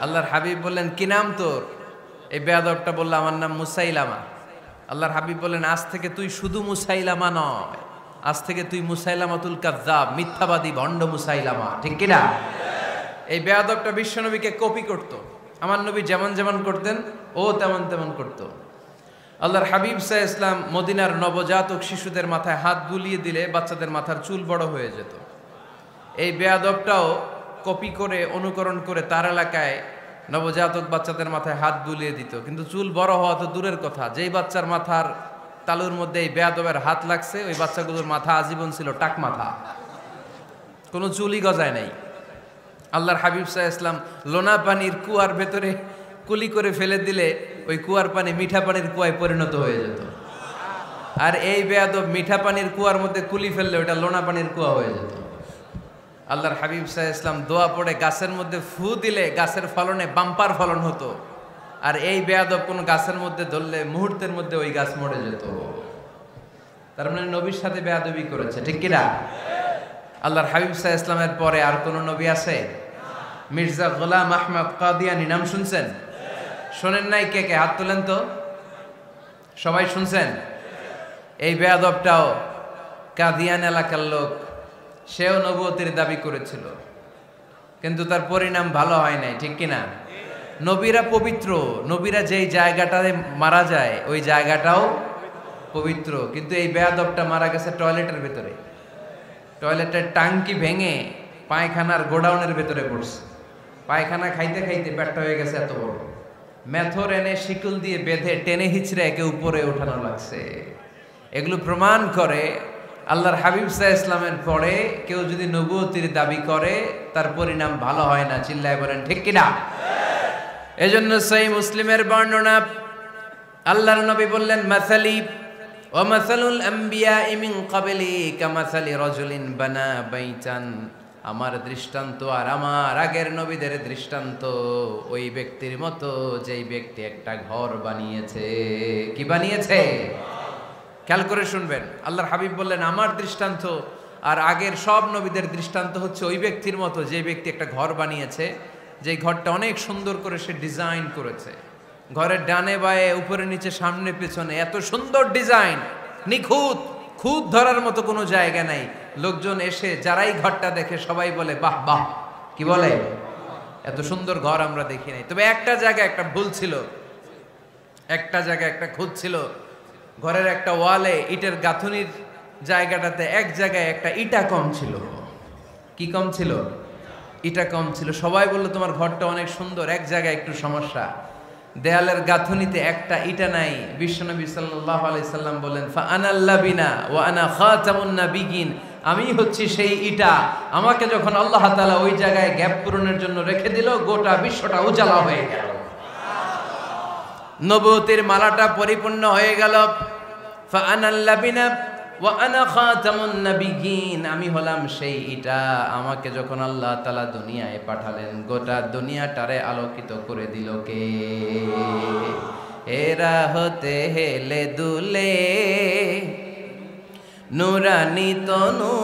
আল্লাহর হাবিব বললেন কি নাম তোর? এই বেয়াদবটা বলল আমার নাম মুসাইলামা। আল্লাহর হাবিব বললেন আজ থেকে তুই শুধু মুসাইলামা নয়, আজ থেকে তুই মুসাইলামাতুল কাযযাব, মিথ্যাবাদী ভণ্ড মুসাইলামা, ঠিক কি না? এই বেয়াদবটা বিশ্বনবীকে কপি করত, আমার নবী যেমন যেমন করতেন ও তেমন তেমন করত। আল্লাহর হাবিব সাল্লাল্লাহু আলাইহি ওয়াসাল্লাম মদিনার নবজাতক শিশুদের মাথায় হাত বুলিয়ে দিলে বাচ্চাদের মাথার চুল বড় হয়ে যেত। এই বেয়াদবটাও কপি করে অনুকরণ করে তার এলাকায় নবজাতক বাচ্চাদের মাথায় হাত বুলিয়ে দিত, কিন্তু চুল বড় হওয়া তো দূরের কথা, যেই বাচ্চার মাথার তালুর মধ্যে এই বেয়াদবের হাত লাগছে ওই বাচ্চাগুলোর মাথা আজীবন ছিল টাক মাথা, কোনো চুলই গজায় নাই। আল্লাহর হাবিব সাল্লাল্লাহু আলাইহি ওয়াসাল্লাম লোনা পানির কুয়ার ভেতরে কুলি করে ফেলে দিলে ওই কুয়ার পানি মিঠা পানির কুয়ায় পরিণত হয়ে যেত, আর এই বেয়াদব মিঠা পানির কুয়ার মধ্যে কুলি ফেললে ওটা লোনা পানির কুয়া হয়ে যেত। আল্লাহর হাবিব সাল্লাল্লাহু আলাইহি ওয়াসাল্লাম দোয়া পড়ে গাছের মধ্যে ফু দিলে গাছের ফলনে বাম্পার ফলন হতো, আর এই বেয়াদব কোন গাছের মধ্যে ধরলে মুহূর্তের মধ্যে ওই গাছ মরে যেত। তার মানে নবীর সাথে বেয়াদবি করেছে, ঠিক কি না? আল্লাহর হাবিব সাল্লাল্লাহু আলাইহি ওয়াসাল্লামের পরে আর কোন নবী আছে? মির্জা গোলাম আহমদ কাদিয়ানী নাম শুনছেন? শোনেন নাই? কে কে হাত তোলেন তো। সবাই শুনছেন? এই বেয়াদবটাও কাদিয়ান এলাকার লোক, সেও নবুয়তির দাবি করেছিল, কিন্তু তার পরিণাম ভালো হয় নাই, ঠিক কিনা? নবীরা পবিত্র, নবীরা যেই জায়গাটাতে মারা যায় ওই জায়গাটাও পবিত্র, কিন্তু এই বেয়াদবটা মারা গেছে টয়লেটের ভেতরে, টয়লেটের টাঙ্কি ভেঙে পায়খানার গোডাউনের ভেতরে পড়ছে, পায়খানা খাইতে খাইতে পেটটা হয়ে গেছে এত বড়, মেথর এনে শিকল দিয়ে বেঁধে টেনে হিচড়ে একে উপরে ওঠানো লাগছে। এগুলো প্রমাণ করে আল্লাহর হাবিব সাল্লাল্লাহু আলাইহি ইসলামের পরে কেউ যদি নবুয়তির দাবি করে তার পরিণাম ভালো হয় না। চিল্লায় বলেন ঠিক কিনা? এজন্য সহিহ মুসলিমের বর্ণনা, আল্লাহর নবী বললেন, মাসালি ওয়া মাসালুল আমবিয়াই মিন ক্বাবলি কামাসালি রাজুলিন বানা বাইতান, আমার দৃষ্টান্ত আর আমার আগের নবীদের দৃষ্টান্ত ওই ব্যক্তির মতো যেই ব্যক্তি একটা ঘর বানিয়েছে। কি বানিয়েছে? খেয়াল করে শুনবেন, আল্লাহর হাবিব বললেন আমার দৃষ্টান্ত আর আগের সব নবীদের দৃষ্টান্ত হচ্ছে ওই ব্যক্তির মতো যে ব্যক্তি একটা ঘর বানিয়েছে, যেই ঘরটা অনেক সুন্দর করে সে ডিজাইন করেছে। ঘরের ডানে বায়ে উপরে নিচে সামনে পেছনে এত সুন্দর ডিজাইন, নিখুঁত, খুঁত ধরার মতো কোনো জায়গা নাই। লোকজন এসে যারাই ঘরটা দেখে সবাই বলে বাহ বাহ। কি বলে? এত সুন্দর ঘর আমরা দেখি নাই। তবে একটা জায়গায় একটা ভুল ছিল, একটা জায়গায় একটা খুঁত ছিল। ঘরের একটা ওয়ালে ইটের গাঁথুনির জায়গাটাতে এক জায়গায় একটা ইটা কম ছিল। কি কম ছিল? ইটা কম ছিল। সবাই বললো তোমার ঘরটা অনেক সুন্দর, এক জায়গায় একটু সমস্যা, দেয়ালের গাঁথুনিতে একটা ইটা নাই। বিশ্বনবী সাল্লাল্লাহু আলাইহি সাল্লাম বলেন, ফা আনাল লাবিনা ওয়া আনা খাতামুন নাবিয়িন, আমি হচ্ছি সেই ইটা। আমাকে যখন আল্লাহ তাআলা ওই জায়গায় গ্যাপ পূরণের জন্য রেখে দিল, গোটা বিশ্বটা উজালা হয়ে গেল, নবুয়তের মালাটা পরিপূর্ণ হয়ে গেল। ফা আনাল লাবিনা ওয়া আনা খাতামুন নাবিয়িন, আমি হলাম সেই ইটা। আমাকে যখন আল্লাহ তাআলা দুনিয়ায় পাঠালেন, গোটা দুনিয়াটারে আলোকিত করে দিল কে? এরা হতে হেলে দুলে নুরানি তনু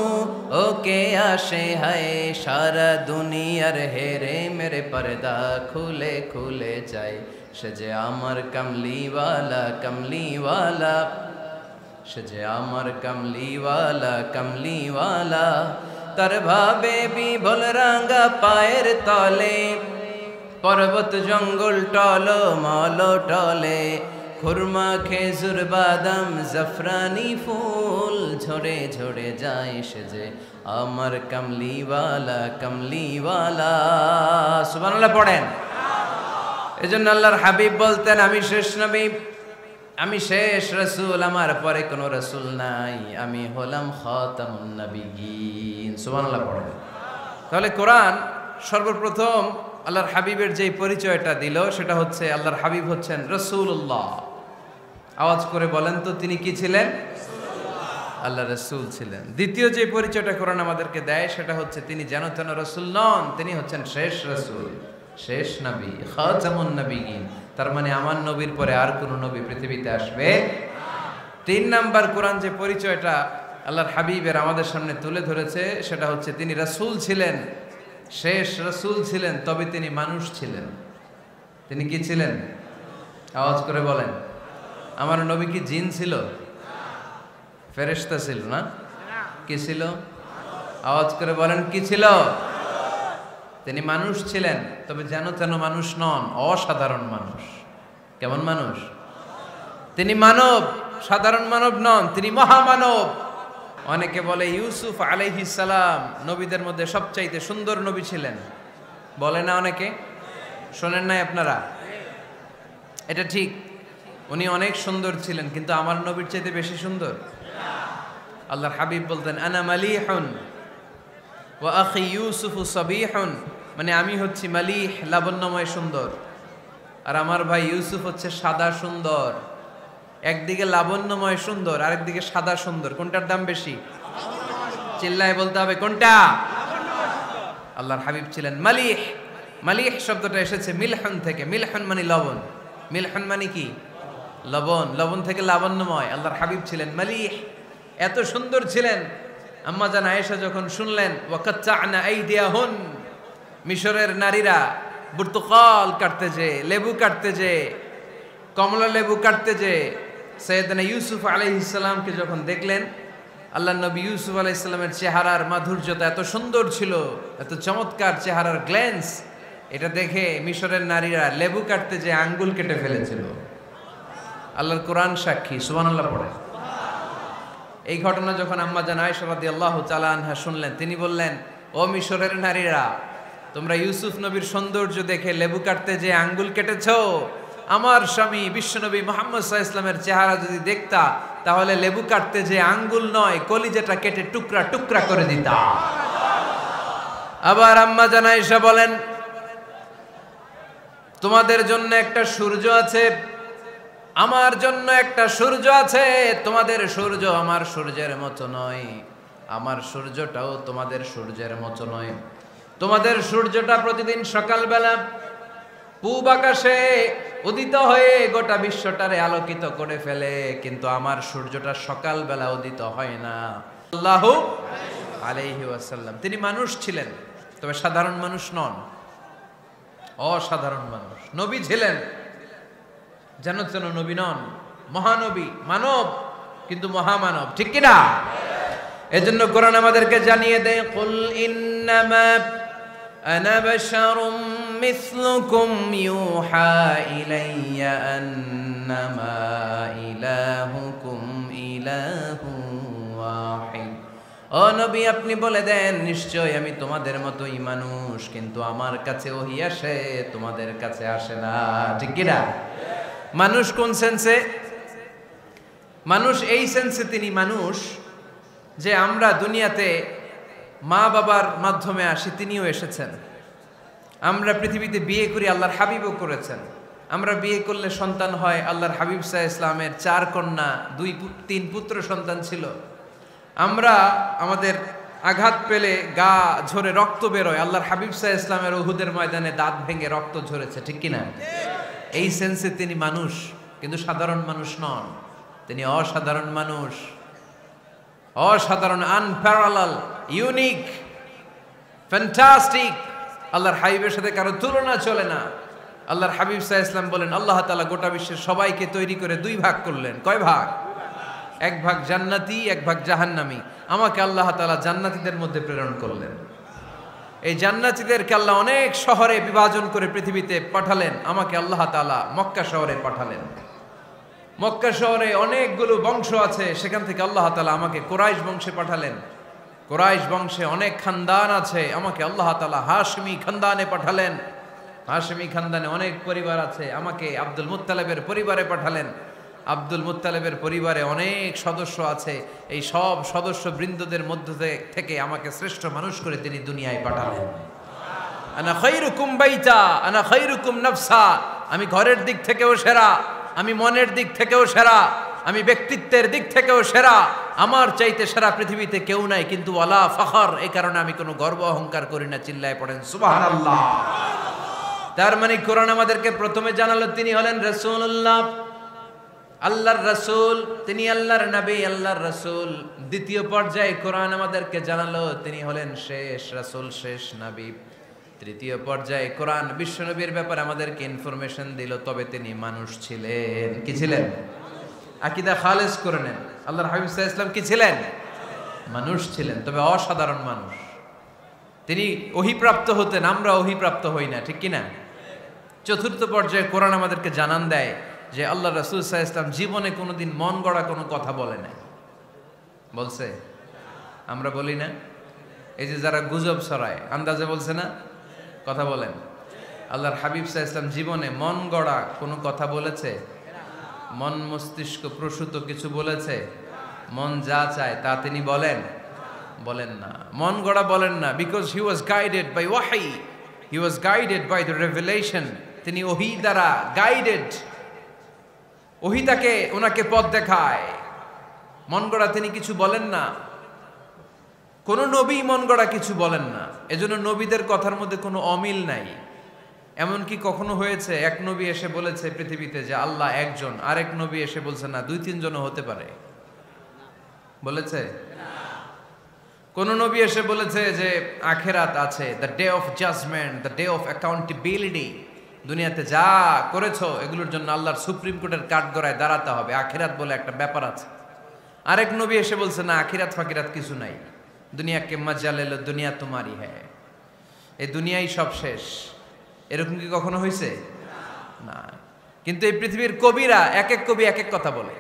ওকে আসে হায়, সারা দুনিয়ার হেরে মেরে পর্দা খুলে খুলে যায়। সে যে আমার কমলিওয়ালা কমলিওয়ালা, সে যে আমার কমলিওয়ালা কমলিওয়ালা, তার ভাবে বিভোল রাঙ্গা পায়ের তলে, পর্বত জঙ্গল টল মল টলে, খুরমা খেজুর বাদাম জাফরানি ফুল ঝরে ঝরে যায়। সে যে আমার কমলিওয়ালা কমলিওয়ালা। সুবহানাল্লাহ পড়েন। এজন্য আল্লাহর হাবিব বলতেন, আমি শেষ নবী, আমি শেষ রাসূল, আমার পরে কোনো রাসূল নাই, আমি হলাম খাতামুন নাবিয়িন। সুবহানাল্লাহ পড়েন। তাহলে কোরআন সর্বপ্রথম আল্লাহর হাবিবের যে পরিচয়টা দিল সেটা হচ্ছে আল্লাহর হাবিব হচ্ছেন রাসূলুল্লাহ। আওয়াজ করে বলেন তো, তিনি কি ছিলেন? আল্লাহ রাসূল ছিলেন। দ্বিতীয় যে পরিচয়টা কোরআন আমাদেরকে দেয় সেটা হচ্ছে তিনি যেন তেন রাসূল নন, তিনি হচ্ছেন শেষ রাসূল, শেষ নবী, খাতামুন নাবিয়িন। তার মানে আমার নবীর পরে আর কোন নবী পৃথিবীতে আসবে। তিন নাম্বার কোরআন যে পরিচয়টা আল্লাহর হাবিবের আমাদের সামনে তুলে ধরেছে সেটা হচ্ছে তিনি রাসূল ছিলেন, শেষ রাসূল ছিলেন, তবে তিনি মানুষ ছিলেন। তিনি কি ছিলেন? আওয়াজ করে বলেন। আমার নবী কি জিন ছিল? ফেরেশতা ছিল না? কি ছিল? আওয়াজ করে বলেন, কি ছিল? তিনি মানুষ ছিলেন, তবে যেন তেন মানুষ নন, অসাধারণ মানুষ। কেমন মানুষ? তিনি মানব, সাধারণ মানব নন, তিনি মহামানব। অনেকে বলে ইউসুফ আলাইহিস সালাম নবীদের মধ্যে সবচাইতে সুন্দর নবী ছিলেন, বলে না অনেকে? শোনেন নাই আপনারা? এটা ঠিক, উনি অনেক সুন্দর ছিলেন, কিন্তু আমার নবীর চাইতে বেশি সুন্দর। আল্লাহর হাবিব বলতেন, আনা মালিহুন ওয়া আখি ইউসুফু সাবিহুন, মানে আমি হচ্ছি মালিহ, লাবণ্যময় সুন্দর, আর আমার ভাই ইউসুফ হচ্ছে সাদা সুন্দর। একদিকে লাবণ্যময় সুন্দর, আরেকদিকে সাদা সুন্দর, কোনটার দাম বেশি? চিল্লায় বলতে হবে কোনটা? আল্লাহর হাবিব ছিলেন মালিহ। মালিহ শব্দটা এসেছে মিলহন থেকে। মিলহন মানে লবণ, মিলহন মানে কি? লবণ। লবণ থেকে লাবণ্যময়। আল্লাহর হাবিব ছিলেন মালিহ, এত সুন্দর ছিলেন। আম্মা জান আয়েশা যখন শুনলেন ওয়াকাত্তা'না আইদিয়াহুন, মিশরের নারীরা বুর্তুকাল কাটতে যে, লেবু কাটতে যে, কমলা লেবু কাটতে যে সাইয়েদনা ইউসুফ আলাইহিস সালামকে যখন দেখলেন, আল্লাহর নবী ইউসুফ আলাইহিস সালামের চেহারার মাধুর্যতা এত সুন্দর ছিল, এত চমৎকার চেহারার গ্ল্যান্স, এটা দেখে মিশরের নারীরা লেবু কাটতে যে আঙ্গুল কেটে ফেলেছিল। আল্লাহর কোরআন সাক্ষী। সুবহানাল্লাহ পড়ে। এই ঘটনা যখন আম্মা জান আয়েশা রাদিয়াল্লাহু তাআলা আনহা শুনলেন, তিনি বললেন, ও মিশরের নারীরা, তোমরা ইউসুফ নবীর সৌন্দর্য দেখে লেবু কাটতে যে আঙ্গুল কেটেছো, আমার স্বামী বিশ্বনবী মুহাম্মদ সাল্লাল্লাহু আলাইহি ওয়াসাল্লামের চেহারা যদি দেখতা তাহলে লেবু কাটতে যে আঙ্গুল নয় কলিজাটা কেটে টুকরা টুকরা করে দিতা। আবার আম্মা জান আয়েশা বলেন, তোমাদের জন্য একটা সূর্য আছে, আমার জন্য একটা সূর্য আছে, তোমাদের সূর্য আমার সূর্যের মতো নয়, আমার সূর্যটাও তোমাদের সূর্যের মতো নয়। তোমাদের সূর্যটা প্রতিদিন সকালবেলা পূব আকাশে উদিত হয়ে গোটা বিশ্বটারে আলোকিত করে ফেলে, কিন্তু আমার সূর্যটা সকালবেলা উদিত হয় না। সাল্লাল্লাহু আলাইহি ওয়াসাল্লাম তিনি মানুষ ছিলেন, তবে সাধারণ মানুষ নন, অসাধারণ মানুষ। নবী ছিলেন, যেন যেন নবী নন, মহানবী, মানব কিন্তু মহামানব, ঠিক কিনা? এজন্য কোরআন আমাদেরকে জানিয়ে দেয়, কুল ইন্নামা আনা বাশারুম মিসলুকুম ইউহা ইলাইয়া আন্নামা ইলাহুকুম ইলাহু ওয়াহিদ। ও নবী, আপনি বলে দেন, নিশ্চয় আমি তোমাদের মতোই মানুষ, কিন্তু আমার কাছে ওহী আসে, তোমাদের কাছে আসে না, ঠিক কিনা? মানুষ কোন সেন্সে? মানুষ এই সেন্সে তিনি মানুষ যে আমরা দুনিয়াতে মা বাবার মাধ্যমে আসি, তিনিও এসেছেন। আমরা পৃথিবীতে বিয়ে করি, আল্লাহর হাবিবও করেছেন। আমরা বিয়ে করলে সন্তান হয়, আল্লাহর হাবিব সাল্লাল্লাহু আলাইহি ওয়াসাল্লামের 4 কন্যা 2-3 পুত্র সন্তান ছিল। আমরা আমাদের আঘাত পেলে গা ঝরে রক্ত বেরোয়, আল্লাহর হাবিব সাল্লাল্লাহু আলাইহি ওয়াসাল্লামের উহুদের ময়দানে দাঁত ভেঙে রক্ত ঝরেছে, ঠিক কিনা? এই সেন্সে তিনি মানুষ, কিন্তু সাধারণ মানুষ নন, তিনি অসাধারণ মানুষ, অসাধারণ, আনপ্যারালাল, ইউনিক, ফ্যান্টাস্টিক। আল্লাহর হাবিবের সাথে কারো তুলনা চলে না। আল্লাহর হাবিব সাল্লাল্লাহু আলাইহি ওয়াসাল্লাম বলেন, আল্লাহ তাআলা গোটা বিশ্বের সবাইকে তৈরি করে 2 ভাগ করলেন। কয় ভাগ? 1 ভাগ জান্নাতি, 1 ভাগ জাহান্নামী। আমাকে আল্লাহ তাআলা জান্নাতীদের মধ্যে প্রেরণ করলেন। এই জান্নাতীদেরকে আল্লাহ অনেক শহরে বিভাজন করে পৃথিবীতে পাঠালেন, আমাকে আল্লাহ তাআলা মক্কা শহরে পাঠালেন। মক্কা শহরে অনেকগুলো বংশ আছে, সেখান থেকে আল্লাহ তাআলা আমাকে কুরাইশ বংশে পাঠালেন। কুরাইশ বংশে অনেক খানদান আছে, আমাকে আল্লাহ তাআলা হাশমি খানদানে পাঠালেন। হাশমি খানদানে অনেক পরিবার আছে, আমাকে আব্দুল মুত্তালিবের পরিবারে পাঠালেন। আব্দুল মুত্তালিবের পরিবারে অনেক সদস্য আছে, এই সব সদস্য বৃন্দদের মধ্য থেকে আমাকে শ্রেষ্ঠ মানুষ করে তিনি দুনিয়ায় পাঠালেন। আনা খায়রুকুম বাইতা আনা খায়রুকুম নাফসা, আমি ঘরের দিক থেকেও সেরা, আমি মনের দিক থেকেও সেরা, আমি ব্যক্তিত্বের দিক থেকেও সেরা, আমার চাইতে সেরা পৃথিবীতে কেউ নাই। কিন্তু ওয়ালা ফখর, এই কারণে আমি কোনো গর্ব অহংকার করি না। চিল্লায় পড়েন সুবহানাল্লাহ। তার মানে কোরআন আমাদেরকে প্রথমে জানালো তিনি হলেন রাসূলুল্লাহ, আল্লাহর রাসূল, তিনি আল্লাহর নবী, আল্লাহর রাসূল। দ্বিতীয় পর্যায়ে কোরআন আমাদেরকে জানালো তিনি হলেন শেষ রাসূল, শেষ নবী। তৃতীয় পর্যায়ে কোরআন বিশ্বনবীর ব্যাপারে আমাদেরকে ইনফরমেশন দিল, তবে তিনি মানুষ ছিলেন। কি ছিলেন? আকীদা খালেস করে নেন, আল্লাহর হাবিব সাল্লাল্লাহু আলাইহি ওয়াসাল্লাম কি ছিলেন? মানুষ ছিলেন, তবে অসাধারণ মানুষ। তিনি ওহীপ্রাপ্ত হতেন, আমরা ওহীপ্রাপ্ত হই না, ঠিক কিনা? চতুর্থ পর্যায়ে কোরআন আমাদেরকে জানান দেয় যে আল্লাহ রাসূল সাল্লাল্লাহু আলাইহি ওয়াসাল্লাম জীবনে কোনোদিন মন গড়া কোনো কথা বলে নাই। বলছে? আমরা বলি না? এই যে যারা গুজব ছড়ায়, আন্দাজে বলছে না, কথা বলেন। আল্লাহর হাবিব সাল্লাল্লাহু আলাইহি ওয়াসাল্লাম জীবনে মন গড়া কোনো কথা বলেছে? মন মস্তিষ্ক প্রসূত কিছু বলেছে? মন যা চায় তা তিনি বলেন? বলেন না, মন গড়া বলেন না। Because he was guided by ওয়াহি, he was guided by the revelation. তিনি ওহী দ্বারা গাইডেড, ওহী তাকে ওনাকে পথ দেখায়। মন গড়া তিনি কিছু বলেন না, কোন নবী মন গড়া কিছু বলেন না। এজন্য নবীদের কথার মধ্যে কোনো অমিল নাই। এমনকি কখনো হয়েছে এক নবী এসে বলেছে পৃথিবীতে যে আল্লাহ একজন, আরেক নবী এসে বলছে না 2-3 জনও হতে পারে? বলেছে? কোন নবী এসে বলেছে যে আখিরাত আছে, the day of judgement, the day of accountability, দুনিয়াতে যা করেছো এগুলোর জন্য আল্লাহর সুপ্রিম কোর্টের কাঠগড়ায় দাঁড়াতে হবে, আখিরাত বলে একটা ব্যাপার আছে। আরেক নবী এসে বলছে না, আখিরাত ফাকিরাত কিছু নাই, দুনিয়া কে মজা লে লো, দুনিয়া তোমারই হ্যায়, এই দুনিয়াই সব শেষ। এরকম কি কখনো হয়েছে? না। কিন্তু এই পৃথিবীর কবিরা, এক এক কবি এক এক কথা বলে,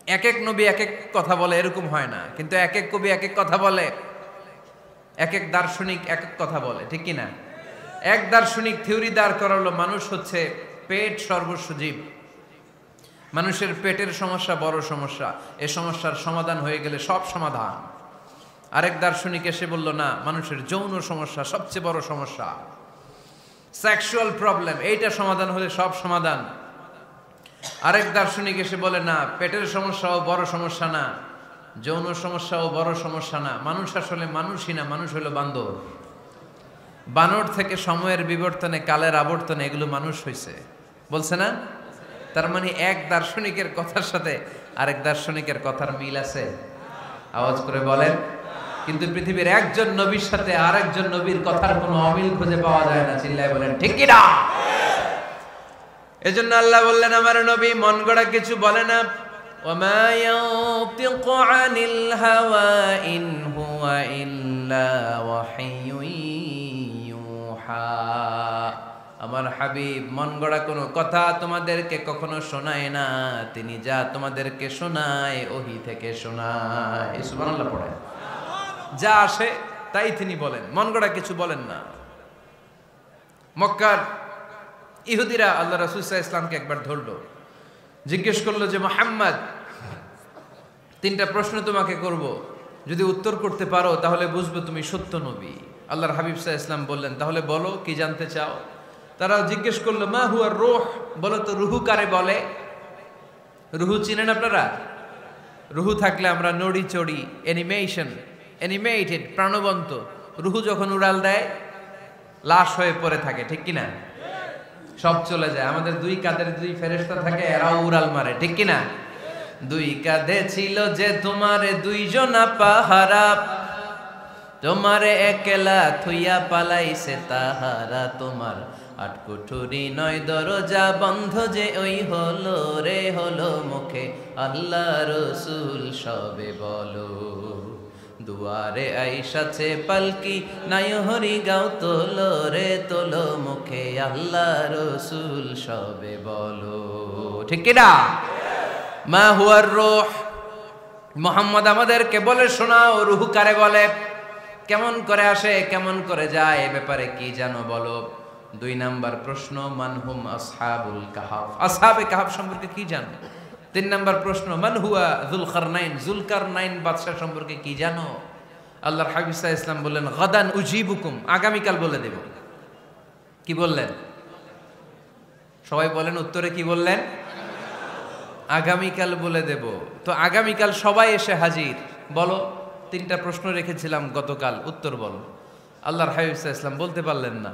এক এক নবী এক এক কথা বলে, এরকম হয় না। কিন্তু এক এক কবি এক এক কথা বলে, এক এক দার্শনিক এক এক কথা বলে, ঠিক কিনা? এক দার্শনিক থিওরি দাঁড় করালো মানুষ হচ্ছে পেট সর্বস্ব জীব। মানুষের পেটের সমস্যা বড় সমস্যা, এ সমস্যার সমাধান হয়ে গেলে সব সমাধান। আরেক দার্শনিক এসে বলল না, মানুষের যৌন সমস্যা সবচেয়ে বড় সমস্যা, সেক্সুয়াল প্রবলেম, এইটা সমাধান হলে সব সমাধান। আরেক দার্শনিক এসে বলে না, পেটের সমস্যাও বড় সমস্যা না, যৌন সমস্যাও বড় সমস্যা না, মানুষ আসলে মানুষই না, মানুষ হলো বান্দর। বানর থেকে সময়ের বিবর্তনে, কালের আবর্তনে এগুলো মানুষ হয়েছে, বলছে না? তার মানে এক দার্শনিকের কথার সাথে আরেক দার্শনিকের কথার মিল আছে? আওয়াজ করে বলেন। কিন্তু পৃথিবীর একজন নবীর সাথে আরেকজন নবীর কথার কোনো অমিল খুঁজে পাওয়া যায় না। চিল্লায় বলেন ঠিক কি না? এজন্য আল্লাহ বললেন, আমার নবী মন গড়া কিছু বলে না। ওয়ামা ইয়ানতিকু আনিল হাওয়া ইন হুয়া ইল্লা ওয়াহিয়ুন ইউহা। আমার হাবিব মন গড়া কোনো কথা তোমাদেরকে কখনো শোনায় না, তিনি যা তোমাদেরকে শোনায় ওহী থেকে শোনায়। সুবহানাল্লাহ পড়েন। যা আসে তাই তিনি বলেন, মন গড়া কিছু বলেন না। মক্কার ইহুদিরা আল্লাহ রাসূল সাল্লাল্লাহু আলাইহি ওয়াসাল্লামকে একবার ধরলো, জিজ্ঞেস করলো যে মুহাম্মদ, তিনটা প্রশ্ন তোমাকে করব, যদি উত্তর করতে পারো তাহলে বুঝবো তুমি সত্য নবী। আল্লাহর হাবিব সাল্লাল্লাহু আলাইহি ওয়াসাল্লাম বললেন, তাহলে বলো কি জানতে চাও? তারা জিজ্ঞেস করলো মা হুয়া রূহ, বলো তো রুহু কারে বলে? রুহু চিনেন আপনারা? রুহু থাকলে আমরা নড়ি চড়ি, অ্যানিমেটেড, প্রাণবন্ত। রুহু যখন উড়াল দেয় লাশ হয়ে পড়ে থাকে, ঠিক কিনা? সব চলে যায়। আমাদের দুই কাঁধের দুই ফেরেশতা থাকে, এরাও উড়াল মারে, ঠিক কিনা? দুই কাঁধে ছিল যে তোমারে দুইজনা পাহারা, তোমারে একলা থুইয়া পালাইছে তাহারা। তোমার আট কুঠুরি নয় দরজা বন্ধ যে ওই হলো রে হলো মুখে আল্লাহ রসুল সবে বলো। দুয়ারে আইসাছে পালকি নাই হরি গাও তোলো রে তোলো মুখে আল্লাহ রসুল সবে বলো, ঠিক কিনা? মা হুয়ার রূহ, মুহাম্মদ আমাদেরকে বলে শোনাও রুহু কারে বলে, কেমন করে আসে, কেমন করে যায়, এ ব্যাপারে কি জানো বলো। দুই নাম্বার প্রশ্ন, মানহুম আসহাবুল কাহাফ, আসহাবে কাহাফ সম্পর্কে কি জানো? তিন নাম্বার প্রশ্ন, মান হুয়া যুলকারনাইন, যুলকারনাইন বাদশা সম্পর্কে কি জানো? আল্লাহর হাবিব সাল্লাল্লাহু আলাইহি ওয়াসাল্লাম বললেন, গাদান উজিবুকুম, আগামীকাল বলে দেব। কি বললেন? সবাই বলেন উত্তরে কি বললেন? আগামীকাল বলে দেব। তো আগামীকাল সবাই এসে হাজির। বলো, তিনটা প্রশ্ন রেখেছিলাম গতকাল, উত্তর বলো। আল্লাহর হাবিব সাল্লাল্লাহু আলাইহি ওয়াসাল্লাম বলতে পারলেন না,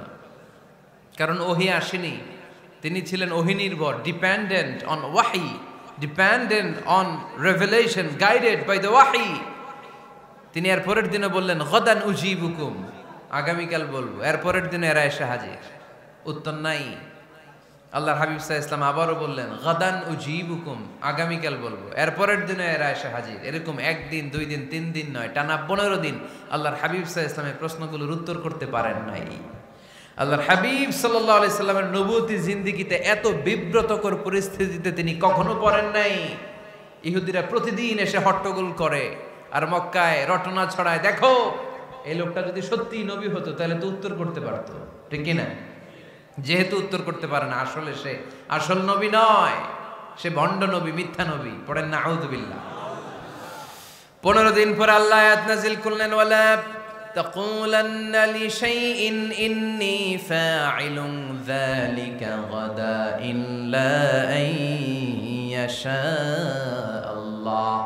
কারণ ওহী আসেনি। তিনি ছিলেন ওহী নির্ভর, ডিপেন্ডেন্ট অন ওয়াহি, dependent on revelation, guided by the ওয়াহি। তিনি এর পরের দিনে বললেন, গাদান উজিবুকুম, আগামীকাল বলবো। এর পরের দিনে এরা এসে হাজির, উত্তর নাই। আল্লাহর হাবিব সাল্লাল্লাহু আলাইহি ওয়াসাল্লাম আবারও বললেন, গাদান উজিবুকুম, আগামীকাল বলবো। এর পরের দিনে এরা এসে হাজির। এরকম একদিন, দুই দিন, তিন দিন নয়, টানা 15 দিন আল্লাহর হাবিব সাল্লাল্লাহু আলাইহি ওয়াসাল্লামের প্রশ্নগুলোর উত্তর করতে পারেন নাই। আল্লাহর হাবিব সাল্লাল্লাহু আলাইহি সাল্লামের নবুয়তি জিন্দেগিতে এত বিব্রতকর পরিস্থিতিতে তিনি কখনো পড়েন নাই। ইহুদিরা প্রতিদিন এসে হট্টগোল করে আর মক্কায় রটনা ছড়ায়, দেখো এই লোকটা যদি সত্যি নবী হতো তাহলে তো উত্তর করতে পারতো, ঠিক কি না? যেহেতু উত্তর করতে পারে না, আসলে সে আসল নবী নয়, সে ভণ্ড নবী, মিথ্যা নবী। পড়েন না আউযুবিল্লাহ। 15 দিন পর আল্লাহ আয়াত নাযিল করলেন, ওয়ালা তাকুলান্না লিশাইইন ইন্নী ফাইলুন যালিকা গাদা ইল্লা আইয়াশা আল্লাহ।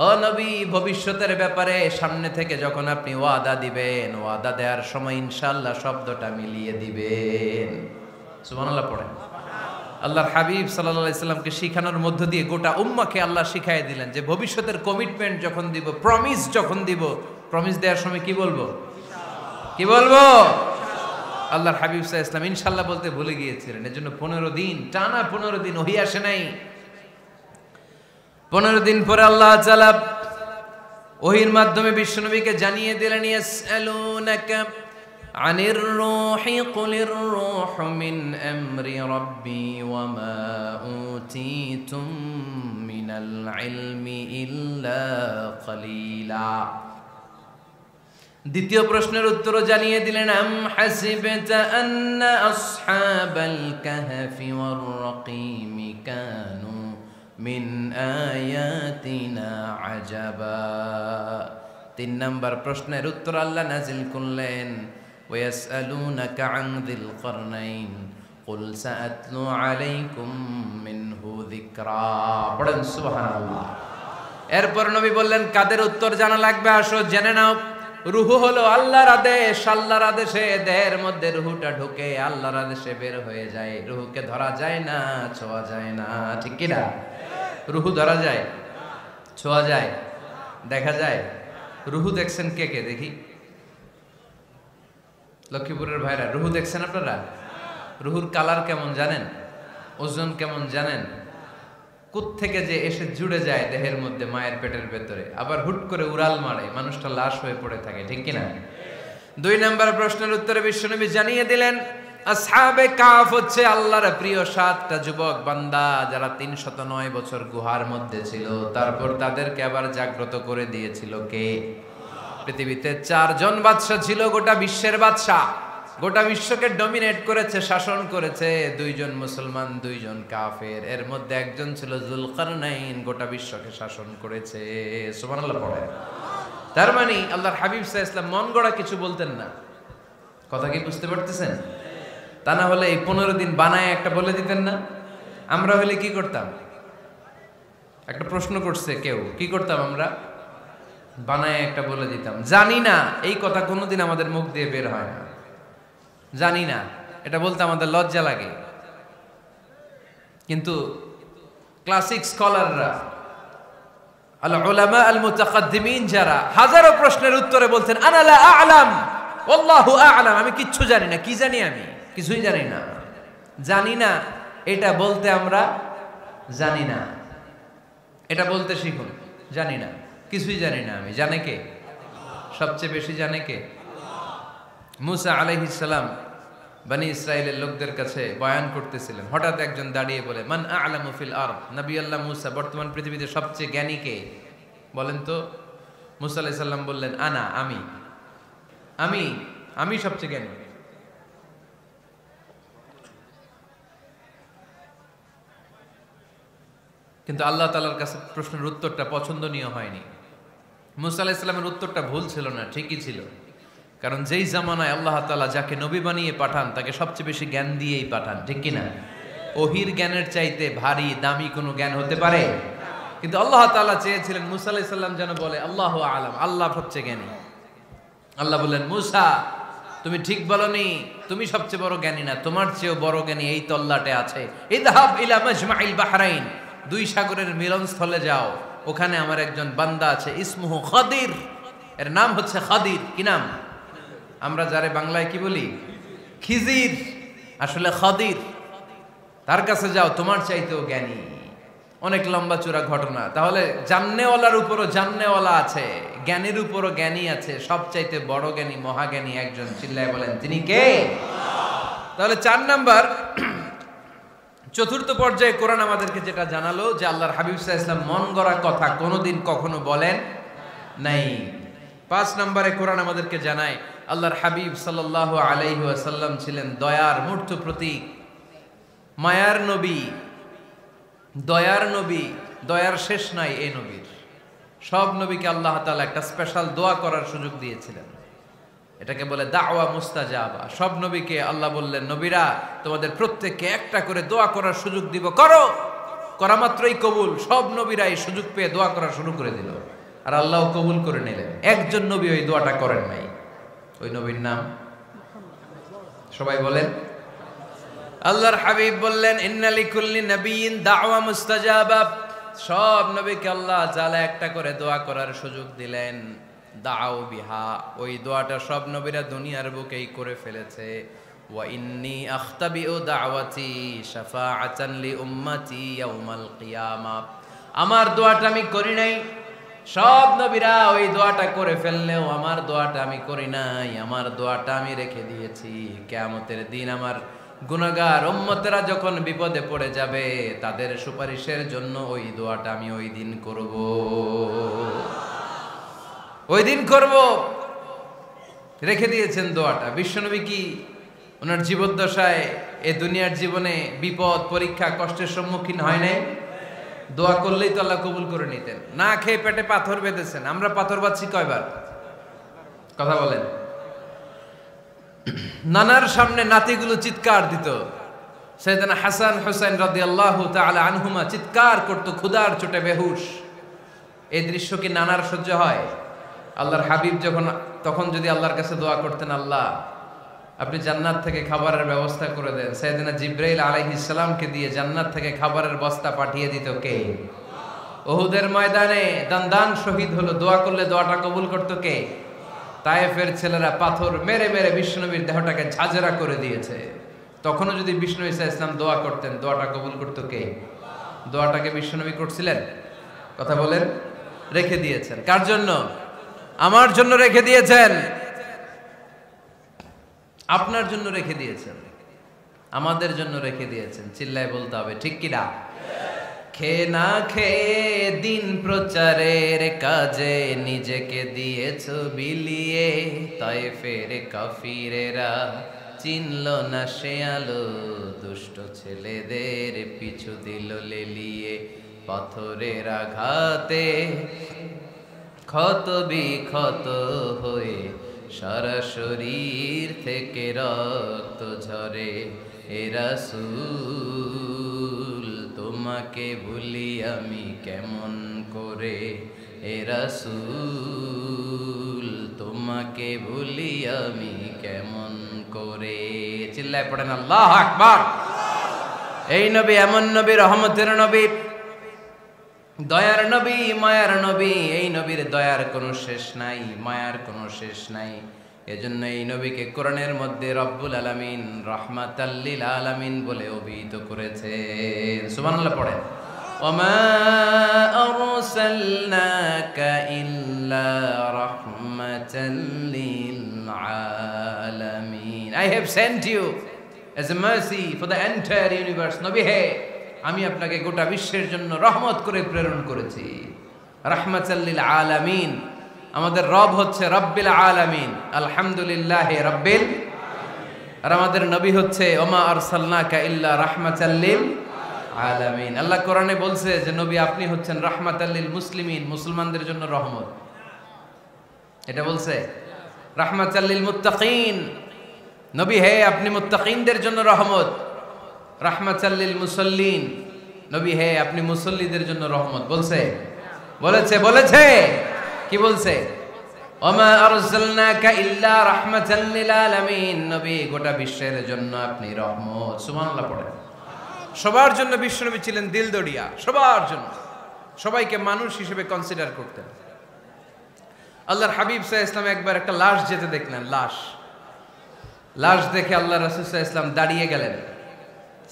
ও নবী, ভবিষ্যতের ব্যাপারে সামনে থেকে যখন আপনি ওয়াদা দিবেন, ওয়াদা দেওয়ার সময় ইনশাআল্লাহ শব্দটা মিলিয়ে দিবেন। সুবহানাল্লাহ পড়েন। আল্লাহর হাবিব সাল্লাল্লাহু আলাইহি সাল্লামকে শিখানোর মধ্য দিয়ে গোটা উম্মাহকে আল্লাহ শিখাই দিলেন যে ভবিষ্যতের কমিটমেন্ট যখন দিব, প্রমিস যখন দিব, প্রমিস দেওয়ার সময় কি বলবো? কি বলবো? আল্লাহর হাবিব সাল্লাল্লাহু আলাইহি সাল্লাম ইনশাআল্লাহ বলতে ভুলে গিয়েছিলেন। এজন্য 15 দিন, টানা 15 দিন ওহী আসে নাই। 15 দিন পরে আল্লাহ তাআলা ওহীর মাধ্যমে বিশ্বনবীকে জানিয়ে দিলেন, ইয়াসআলুনাকা আনির রূহি কুলির রূহু মিন আমরি রাব্বি ওয়া মা উতীতুম মিনাল ইলমি ইল্লা কালিলা। দ্বিতীয় প্রশ্নের উত্তরও জানিয়ে দিলেন, আম হাসিবতা আন্না আসহাবাল কাহফি ওয়ার রাকিম কানু মিন আয়াতিনা আজাবা। 3 নম্বর প্রশ্নের উত্তর আল্লাহ নাজিল করলেন, ওয়াসআলুনাকা আন যিল করনাইন কুল সাআতলু আলাইকুম মিনহু যিকরা। পড়েন সুবহানাল্লাহ। এরপর নবী বললেন, কাদের উত্তর জানা লাগবে, আসো জেনে নাও। রুহু হলো আল্লাহর আদেশ, আল্লাহর আদেশে দেহের মধ্যে রুহুটা ঢুকে আল্লাহর আদেশে বের হয়ে যায়। রুহুকে ধরা যায় না, ছোঁয়া যায় না, ঠিক কি না? রুহু ধরা যায়, ছোঁয়া যায়, দেখা যায়? রুহু দেখছেন কে কে দেখি? লক্ষ্মীপুরের ভাইরা রুহু দেখছেন আপনারা? রুহুর কালার কেমন জানেন? ওজন কেমন জানেন? কোত্থেকে যে এসে জুড়ে যায় দেহের মধ্যে, মায়ের পেটের ভেতরে, আবার হুট করে উড়াল মারে, মানুষটা লাশ হয়ে পড়ে থাকে, ঠিক কিনা? 2 নম্বর প্রশ্নের উত্তরে বিশ্বনবী জানিয়ে দিলেন, আসহাবে কাহফ হচ্ছে আল্লাহর প্রিয় 7টা যুবক বান্দা, যারা 309 বছর গুহার মধ্যে ছিল। তারপর তাদেরকে আবার জাগ্রত করে দিয়েছিল কে? পৃথিবীতে 4 জন বাদশা ছিল, গোটা বিশ্বের বাদশা, গোটা বিশ্বকে ডমিনেট করেছে, শাসন করেছে। 2 জন মুসলমান, 2 জন কাফের। এর মধ্যে একজন ছিল যুলকারনাইন, গোটা বিশ্বকে শাসন করেছে। সুবহানাল্লাহ পড়ে। তার মানে আল্লাহর হাবিব সাল্লাল্লাহু আলাইহি ওয়াসাল্লাম মন গড়া কিছু বলতেন না। কথা কি বুঝতে পারতেছেন? তা না হলে এই 15 দিন বানায় একটা বলে দিতেন না? আমরা হলে কি করতাম? একটা প্রশ্ন করছে কেউ, কি করতাম আমরা? বানায় একটা বলে দিতাম। জানি না, এই কথা কোনোদিন আমাদের মুখ দিয়ে বের হয় না। জানি না, এটা বলতে আমাদের লজ্জা লাগে। কিন্তু ক্লাসিক স্কলাররা, আল উলামা আল মুতাকাদ্দিমিন, যারা হাজারো প্রশ্নের উত্তরে বলতেন, আনা লা আ'লাম ওয়াল্লাহু আ'লাম, আমি কিচ্ছু জানি না। কি জানি? আমি কিছুই জানি না। জানি না এটা বলতে আমরা জানি না, এটা বলতে শিখুন। জানি না, কিছুই জানি না আমি। জানে কে? সবচেয়ে বেশি জানে কে? মুসা আলাইহিস সালাম বনি ইসরাইলের লোকদের কাছে বয়ান করতেছিলেন। হঠাৎ একজন দাঁড়িয়ে বলে, মান আ'লামু ফিল আরদ। নবী আল্লাহ মুসা, বর্তমান পৃথিবীতে সবচেয়ে জ্ঞানী কে বলেন তো? মুসা আলাইহিস সালাম বললেন, আনা, আমি সবচেয়ে জ্ঞানী। কিন্তু আল্লাহ তাআলার কাছে প্রশ্নের উত্তরটা পছন্দনীয় হয়নি। মুসা আলাইহিস সালামের উত্তরটা ভুল ছিল না, ঠিকই ছিল। কারণ যেই জামানায় আল্লাহ তাআলা যাকে নবী বানিয়ে পাঠান, তাকে সবচেয়ে বেশি জ্ঞান দিয়েই পাঠান, ঠিক কিনা? ওহির জ্ঞানের চাইতে ভারী দামি কোনো জ্ঞান হতে পারে? কিন্তু আল্লাহ তাআলা চেয়েছিলেন মুসা আলাইহিস সালাম যেন বলে আল্লাহু আ'লাম, আল্লাহ সবচেয়ে জ্ঞানী। আল্লাহ বললেন, মুসা তুমি ঠিক বলনি, তুমি সবচেয়ে বড় জ্ঞানী না, তোমার চেয়েও বড় জ্ঞানী এই তল্লাটে আছে। ইযহাব ইলা মাজমাইল বাহরাইন, 2 সাগরের মিলনস্থলে যাও, ওখানে আমার একজন বান্দা আছে, ইসমুহু খাদির, এর নাম হচ্ছে খাদির। কি নাম? আমরা যারে বাংলায় কি বলি? খিজির, আসলে খাদির। তার কাছে যাও, তোমার চাইতেও জ্ঞানী। অনেক লম্বা চূড়া ঘটনা। তাহলে জান্নেওয়ালার উপরও জান্নেওয়ালা আছে, জ্ঞানীর উপরও জ্ঞানী আছে। সবচাইতে বড় জ্ঞানী, মহাজ্ঞানী একজন, চিল্লায় বলেন তিনি কে? তাহলে 4 নাম্বার, চতুর্থ পর্যায়ে কোরআন আমাদেরকে যেটা জানালো, যে আল্লাহর হাবিব সাল্লাল্লাহু আলাইহি ওয়াসাল্লাম মন গড়া কথা কোনোদিন কখনো বলেন নাই। 5 নম্বরে কোরআন আমাদেরকে জানায়, আল্লাহর হাবিব সাল্লাল্লাহু আলাইহি ওয়াসাল্লাম ছিলেন দয়ার মূর্ত প্রতীক, মায়ার নবী, দয়ার নবী। দয়ার শেষ নাই এই নবীর। সব নবীকে আল্লাহ তাআলা একটা স্পেশাল দোয়া করার সুযোগ দিয়েছিলেন, এটাকে বলে দাওয়া মুস্তাজাবা। সব নবীকে আল্লাহ বললেন, নবীরা তোমাদের প্রত্যেককে একটা করে দোয়া করার সুযোগ দিব, করো। করা মাত্রই কবুল। সব নবীরা এই সুযোগ পেয়ে দোয়া করা শুরু করে দিল, আর আল্লাহ কবুল করে নিলেন। একজন নবী ওই দোয়াটা করেন নাই। ওই নবীর নাম সবাই বলেন। আল্লাহর হাবিব বললেন, ইন্না লিকুল্লি নাবিয়্যিন দাওয়া মুস্তাজাবা। সব নবীকে আল্লাহ তাআলা একটা করে দোয়া করার সুযোগ দিলেন। দাও বিহা, ওই দোয়াটা সব নবীরা দুনিয়ার বুকেই করে ফেলেছে। ওয়া ইন্নী আখতাবিউ দাওয়াতি শাফাআতান লি উম্মতি ইয়াউমাল কিয়ামা। আমার দোয়াটা আমি করি নাই, সব নবীরা ওই দোয়াটা করে ফেললেও আমার দোয়াটা আমি করি নাই। আমার দোয়াটা আমি রেখে দিয়েছি, কিয়ামতের দিন আমার গুনাহগার উম্মতেরা যখন বিপদে পড়ে যাবে, তাদের সুপারিশের জন্য ওই দোয়াটা আমি ওই দিন করব, ওই দিন করব। রেখে দিয়েছেন দোয়াটা। বিশ্বনবী কি ওনার জীবদ্দশায় এ দুনিয়ার জীবনে বিপদ পরীক্ষা কষ্টের সম্মুখীন হয় নাই? দোয়া করলেই তো আল্লাহ কবুল করে নিতেন। না খেয়ে পেটে পাথর বেঁধেছেন। আমরা পাথর বাঁধছি কয়বার? কথা বলেন। নানার সামনে নাতিগুলো চিৎকার দিত। সাইয়েদনা হাসান হুসাইন রাদিয়াল্লাহু তাআলা আনহুমা চিৎকার করতো ক্ষুধার চোটে বেহুশ। এই দৃশ্য কি নানার সহ্য হয়? আল্লাহর হাবিব তখন যদি আল্লাহর কাছে দোয়া করতেন, আল্লাহ আপনি জান্নাত থেকে খাবারের ব্যবস্থা করে দেন, সাইয়েদনা জিবরাইল আলাইহিস সালামকে দিয়ে জান্নাত থেকে খাবারের বস্তা পাঠিয়ে দিত কে? উহুদের ময়দানে দান শহীদ হলো, দোয়া করলে দোয়াটা কবুল করতো কে? তায়েফের ছেলেরা পাথর মেরে মেরে বিষ্ণুনবীর দেহটাকে ঝাঁঝরা করে দিয়েছে। তখনও যদি বিষ্ণু ঈসা ইসলাম দোয়া করতেন, দোয়াটা কবুল করতো কে? দোয়াটাকে বিষ্ণুনবী করছিলেন? কথা বলেন। রেখে দিয়েছেন কার জন্য? আমার জন্য রেখে দিয়েছেন, আপনার জন্য রেখে দিয়েছেন, আমাদের জন্য রেখে দিয়েছেন। চিল্লায় বলতে হবে ঠিক কিনা? খেয়ে না খেয়ে দিন প্রচারের কাজে নিজেকে দিয়েছ বিলিয়ে, তায়েফের কাফিরেরা চিনল না সে আলো, দুষ্ট ছেলেদের পিছু দিল লেলিয়ে, পাথরের আঘাতে ক্ষত বিক্ষত হয়ে সারা শরীর থেকে রক্ত ঝরে। এ রাসূল তোমাকে ভুলি আমি কেমন করে, এ রাসূল তোমাকে ভুলি আমি কেমন করে। চিল্লায় পড়েন আল্লাহু আকবার। এই নবী এমন নবী, রহমতের নবী, দয়ার নবী, মায়ার নবী। এই নবীর দয়ার কোনো শেষ নাই, মায়ার কোনো শেষ নাই। এজন্য এই নবীকে কোরআনের মধ্যে রব্বুল আলামিন রাহমাতাল লিল আলামিন বলে অভিহিত করেছেন। সুবহানাল্লাহ পড়েন। ওমা আরসালনাকা ইল্লা রাহমাতাল লিল আলামিন। I have sent you as a mercy for the entire universe. নবী হে, আমি আপনাকে গোটা বিশ্বের জন্য রহমত করে প্রেরণ করেছি। রাহমাতাল লিল আলামিন। আমাদের রব হচ্ছে রব্বিল আলামিন, আলহামদুলিল্লাহি রাব্বিল। আর আমাদের নবী হচ্ছে ওমা আরসালনাকা ইল্লা রাহমাতাল লিল আলামিন। আল্লাহ কোরআনে বলছে যে নবী আপনি হচ্ছেন রাহমাতাল লিল মুসলিমিন, মুসলমানদের জন্য রহমত। এটা বলছে রাহমাতাল লিল মুত্তাকিন। নবী হে, আপনি মুত্তাকিনদের জন্য রহমত। রাহমাতাল লিল মুসাল্লিন। নবী হে, আপনি মুসল্লিদের জন্য রহমত। বলছে? বলেছে। কি বলছে? ওমা আরসালনাকা ইল্লা রাহমাতাল লিল আলামিন। নবী, গোটা বিশ্বের জন্য আপনি রহমত। সুবহানাল্লাহ পড়েন। সবার জন্য বিশ্বনবী ছিলেন দিলদরিয়া, সবার জন্য, সবাইকে মানুষ হিসেবে কনসিডার করতেন। আল্লাহর হাবিব সাল্লাল্লাহু আলাইহি ওয়াসাল্লাম একবার একটা লাশ যেতে দেখলেন। লাশ দেখে আল্লাহ রাসূল সাল্লাল্লাহু আলাইহি ওয়াসাল্লাম দাঁড়িয়ে গেলেন।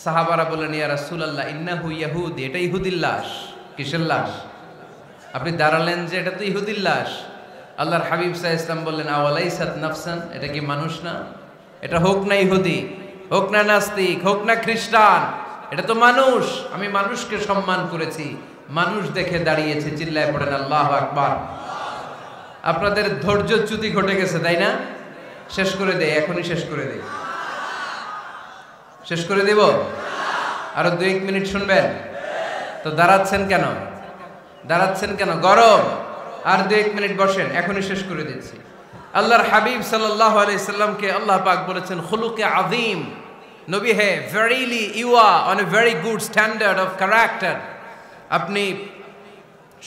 সাহাবারা বললেন, ইয়া রাসূলুল্লাহ ইন্নাহু ইয়াহুদি। এটা ইহুদির লাশ। কিসের লাশ? আপনি দাঁড়ালেন যে এটা তো ইহুদির লাশ। আল্লাহর হাবিব সাল্লাল্লাহু আলাইহি ওয়াসাল্লাম বললেন, আওয়ালাইসাত নাফসান। এটা কি মানুষ না? এটা হোক না ইহুদি, হোক না নাস্তিক, হোক না খ্রিস্টান, এটা তো মানুষ। আমি মানুষকে সম্মান করেছি, মানুষ দেখে দাঁড়িয়েছে। চিল্লায় পড়েন আল্লাহু আকবার। আপনাদের ধৈর্যচ্যুতি ঘটে গেছে, তাই না? শেষ করে দেই, এখনই শেষ করে দেই। শেষ করে দেব? আরো 2-1 মিনিট শুনবেন তো? দাঁড়াচ্ছেন কেন? গরম। আর 2-1 মিনিট বসেন, এখনই শেষ করে দিচ্ছি। আল্লাহর হাবিব সাল্লাল্লাহু আলাইহি সাল্লামকে আল্লাহ পাক বলেছেন খুলুকে আযীম। নবী হে, verily you are on a very good standard of character. আপনি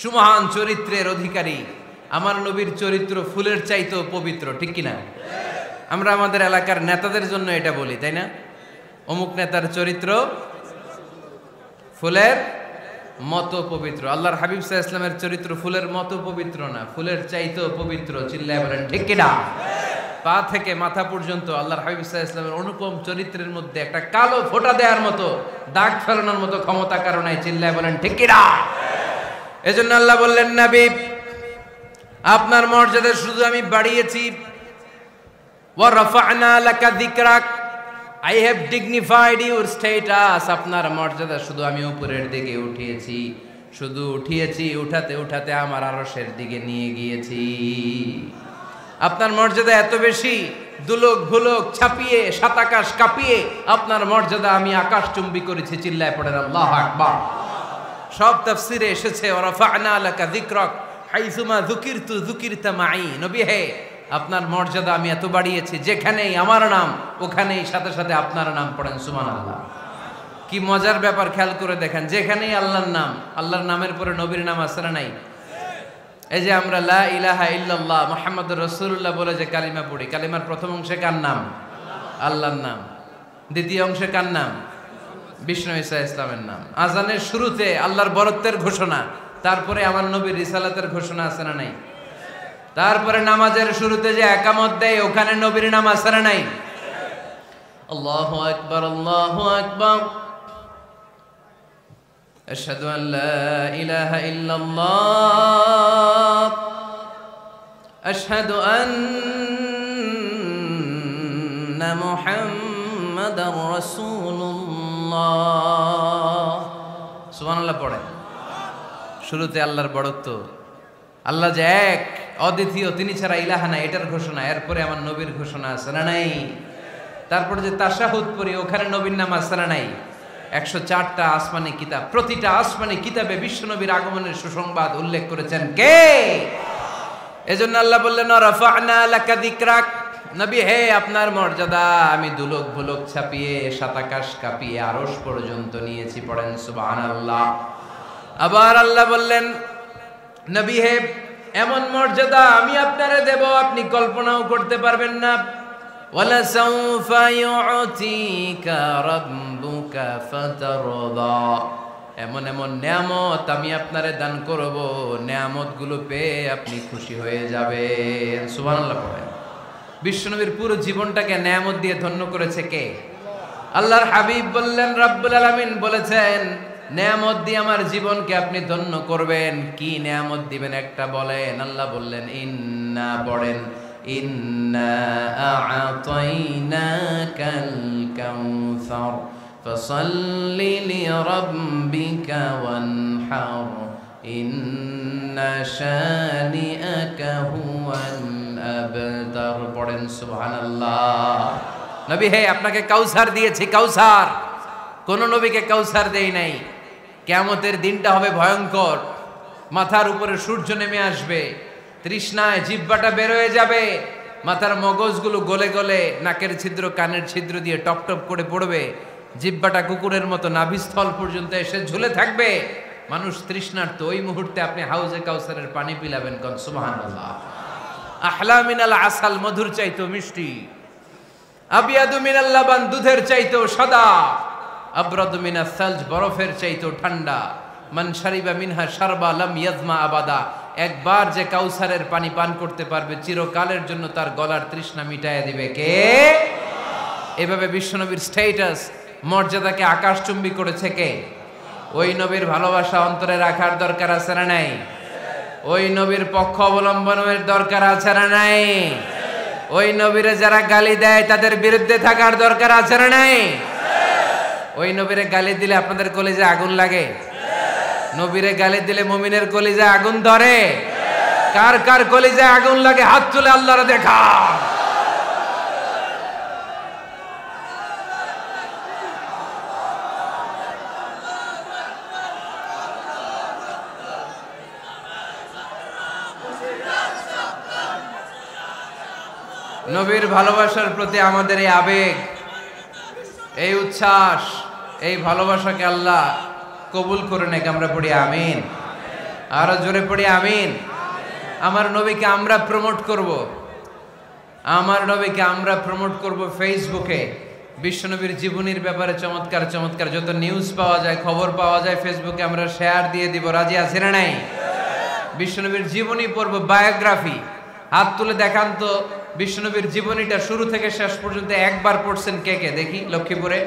সুমহান চরিত্রের অধিকারী। আমার নবীর চরিত্র ফুলের চাইতেও পবিত্র, ঠিক কিনা? আমরা আমাদের এলাকার নেতাদের জন্য এটা বলি, তাই না? অমুক নেতার চরিত্র ফুলের মতো পবিত্র। আল্লাহর হাবিব সাল্লাল্লাহু আলাইহি ওয়াসাল্লামের চরিত্র ফুলের মতো পবিত্র না, ফুলের চাইতেও পবিত্র। চিল্লায় বলেন ঠিক কিনা? পা থেকে মাথা পর্যন্ত আল্লাহর হাবিব সাল্লাল্লাহু আলাইহি ওয়াসাল্লামের অনুপম চরিত্রের মধ্যে একটা কালো ফোঁটা দেওয়ার মতো, দাগ ফেলানোর মতো ক্ষমতা কারো নাই। চিল্লায় বলেন ঠিক কিনা? এজন্য আল্লাহ বললেন, নবী আপনার মর্যাদা শুধু আমি বাড়িয়েছি। ওয়া রাফা'না লাকা যিকরাক। I have dignified your status. আপনার মর্যাদা শুধু আমি উপরের দিকে উঠিয়েছি, উঠাতে উঠাতে আমার আরশের দিকে নিয়ে গিয়েছি। আপনার মর্যাদা এত বেশি, দুলোক ভুলোক ছাপিয়ে সাতাকাশ কাঁপিয়ে আপনার মর্যাদা আমি আকাশচুম্বী করেছি। চিল্লায় পড়েন আল্লাহু আকবার। সব তাফসিরে এসেছে ওয়ারাফা'না লাকা যিকরাক হাইসুমা যুকিরতু যুকিরতা মাই। নবী হে, আপনার মর্যাদা আমি এত বাড়িয়েছি, যেখানেই আমার নাম ওখানেই সাথে সাথে আপনার নাম। পড়েন সুবহানাল্লাহ। কি মজার ব্যাপার, খেয়াল করে দেখেন, যেখানেই আল্লাহর নাম, আল্লাহর নামের পরে নবীর নাম আছে না নাই? এই যে আমরা লা ইলাহা ইল্লাল্লাহ মুহাম্মাদুর রাসূলুল্লাহ বলে যে কালিমা পড়ি, কালিমার প্রথম অংশে কার নাম? আল্লাহর নাম। দ্বিতীয় অংশে কার নাম? বিষ্ণু ঈসা ইসলামের নাম। আজানের শুরুতে আল্লাহর বরত্বের ঘোষণা, তারপরে আমার নবীর রিসালাতের ঘোষণা আছে না নাই? তারপরে নামাজের শুরুতে যে একামত দেয়, ওখানে নবীর নাম আছে না নাই? আল্লাহু আকবার, আল্লাহু আকবার। আশহাদু আন লা ইলাহা ইল্লাল্লাহ, আশহাদু আন্না মুহাম্মাদার রাসূলুল্লাহ। সুবহানাল্লাহ পড়েন। শুরুতে আল্লাহর বড়ত্ব, আল্লাহ যে এক অদ্বিতীয়, তিনি ছাড়া ইলাহা নাই, এটার ঘোষণা। এরপরে আমার নবীর ঘোষণা আছে না নাই? তারপরে যে তাশাহুদ পড়ি, ওখানে নবীর নাম আছে না নাই? 104টা আসমানি কিতাব, প্রতিটা আসমানি কিতাবে বিশ্বনবীর আগমনের সুসংবাদ উল্লেখ করেছেন কে? এজন্য আল্লাহ বললেন রাফা'না লাকা যিকরাক। নবী হে, আপনার মর্যাদা আমি দুলোক ভুলোক ছাপিয়ে সাতাকাশ কাঁপিয়ে আরশ পর্যন্ত নিয়েছি। পড়েন সুবহানাল্লাহ। আবার আল্লাহ বললেন নবী হে, এমন মর্যাদা আমি আপনারে দেব আপনি কল্পনাও করতে পারবেন না। ওয়ালা সাউফা ইউতিকা রাব্বুকা ফাতারদা। এমন এমন নিয়ামত আমি আপনারে দান করব, নিয়ামতগুলো পেয়ে আপনি খুশি হয়ে যাবেন। সুবহানাল্লাহ পড়েন। বিশ্বনবীর পুরো জীবনটাকে নিয়ামত দিয়ে ধন্য করেছে কে? আল্লাহর হাবিব বললেন, রব্বুল আলামিন বলেছেন নিয়ামত দিয়ে আমার জীবনকে আপনি ধন্য করবেন। কি নিয়ামত দিবেন একটা বলেন? আল্লাহ বললেন ইন্না, পড়েন, ইন্না আ'তাইনাকাল কাউসার ফাসাল্লি লিরাব্বিকা ওয়ানহার ইন্না শানিআকা হুয়াল আবতার। পড়েন সুবহানাল্লাহ। নবী হে, আপনাকে কাউসার দিয়েছি, কাউসার। কোন নবীকে কাউসার দেই নাই। কিয়ামতের দিনটা হবে ভয়ঙ্কর, মাথার উপরে সূর্য নেমে আসবে, তৃষ্ণায় জিহ্বাটা বের হয়ে যাবে, মাথার মগজগুলো গলে গলে নাকের ছিদ্র কানের ছিদ্র দিয়ে টপ টপ করে পড়বে, জিহ্বাটা কুকুরের মতো নাভিস্থল পর্যন্ত এসে ঝুলে থাকবে। মানুষ তৃষ্ণার্ত। ওই মুহূর্তে আপনি হাউজে কাউসারের পানি পিলাবেন। কোন সুবহানাল্লাহ। আহলা মিনাল আসাল, মধুর চাইতো মিষ্টি। আবিয়াদু মিনাল লাবান, দুধের চাইতো সাদা। আবরাদু মিনাস সালজ, বরফের চাইতো ঠান্ডা। মান শারিবা মিনহা শারবা লাম ইয়াজমা আবাদা। একবার যে কাউসারের পানি পান করতে পারবে, চিরকালের জন্য তার গলার তৃষ্ণা মিটাইয়া দিবে কে? এভাবে বিশ্বনবীর স্ট্যাটাস, মর্যাদাকে আকাশচুম্বী করেছে কে? ওই নবীর ভালোবাসা অন্তরে রাখার দরকার আছে না নাই? ওই নবীর পক্ষ অবলম্বনের দরকার আছে না নাই? ওই নবীরে যারা গালি দেয় তাদের বিরুদ্ধে থাকার দরকার আছে না নাই? ওই নবীরে গালি দিলে আপনাদের কলিজায় আগুন লাগে? নবীরে গালি দিলে মুমিনের কলিজায় আগুন ধরে? কার কার কলিজায় আগুন লাগে হাত তুলে আল্লাহরে দেখা। নবীর ভালোবাসার প্রতি আমাদের এই আবেগ, এই উচ্ছ্বাস, এই ভালোবাসাকে আল্লাহ কবুল করে নেক। আমরা পড়ি আমিন। আরো জোরে পড়ি আমিন। আমার নবীকে আমরা প্রমোট করব, আমার নবীকে আমরা প্রমোট করব ফেসবুকে। বিশ্বনবীর জীবনীর ব্যাপারে চমৎকার চমৎকার যত নিউজ পাওয়া যায়, খবর পাওয়া যায়, ফেসবুকে আমরা শেয়ার দিয়ে দিব। রাজি আছেন না নাই? বিশ্বনবীর জীবনী পড়ব, বায়োগ্রাফি। হাত তুলে দেখান তো বিশ্বনবীর জীবনীটা শুরু থেকে শেষ পর্যন্ত একবার পড়ছেন কে কে? দেখি লক্ষ্মীপুরে।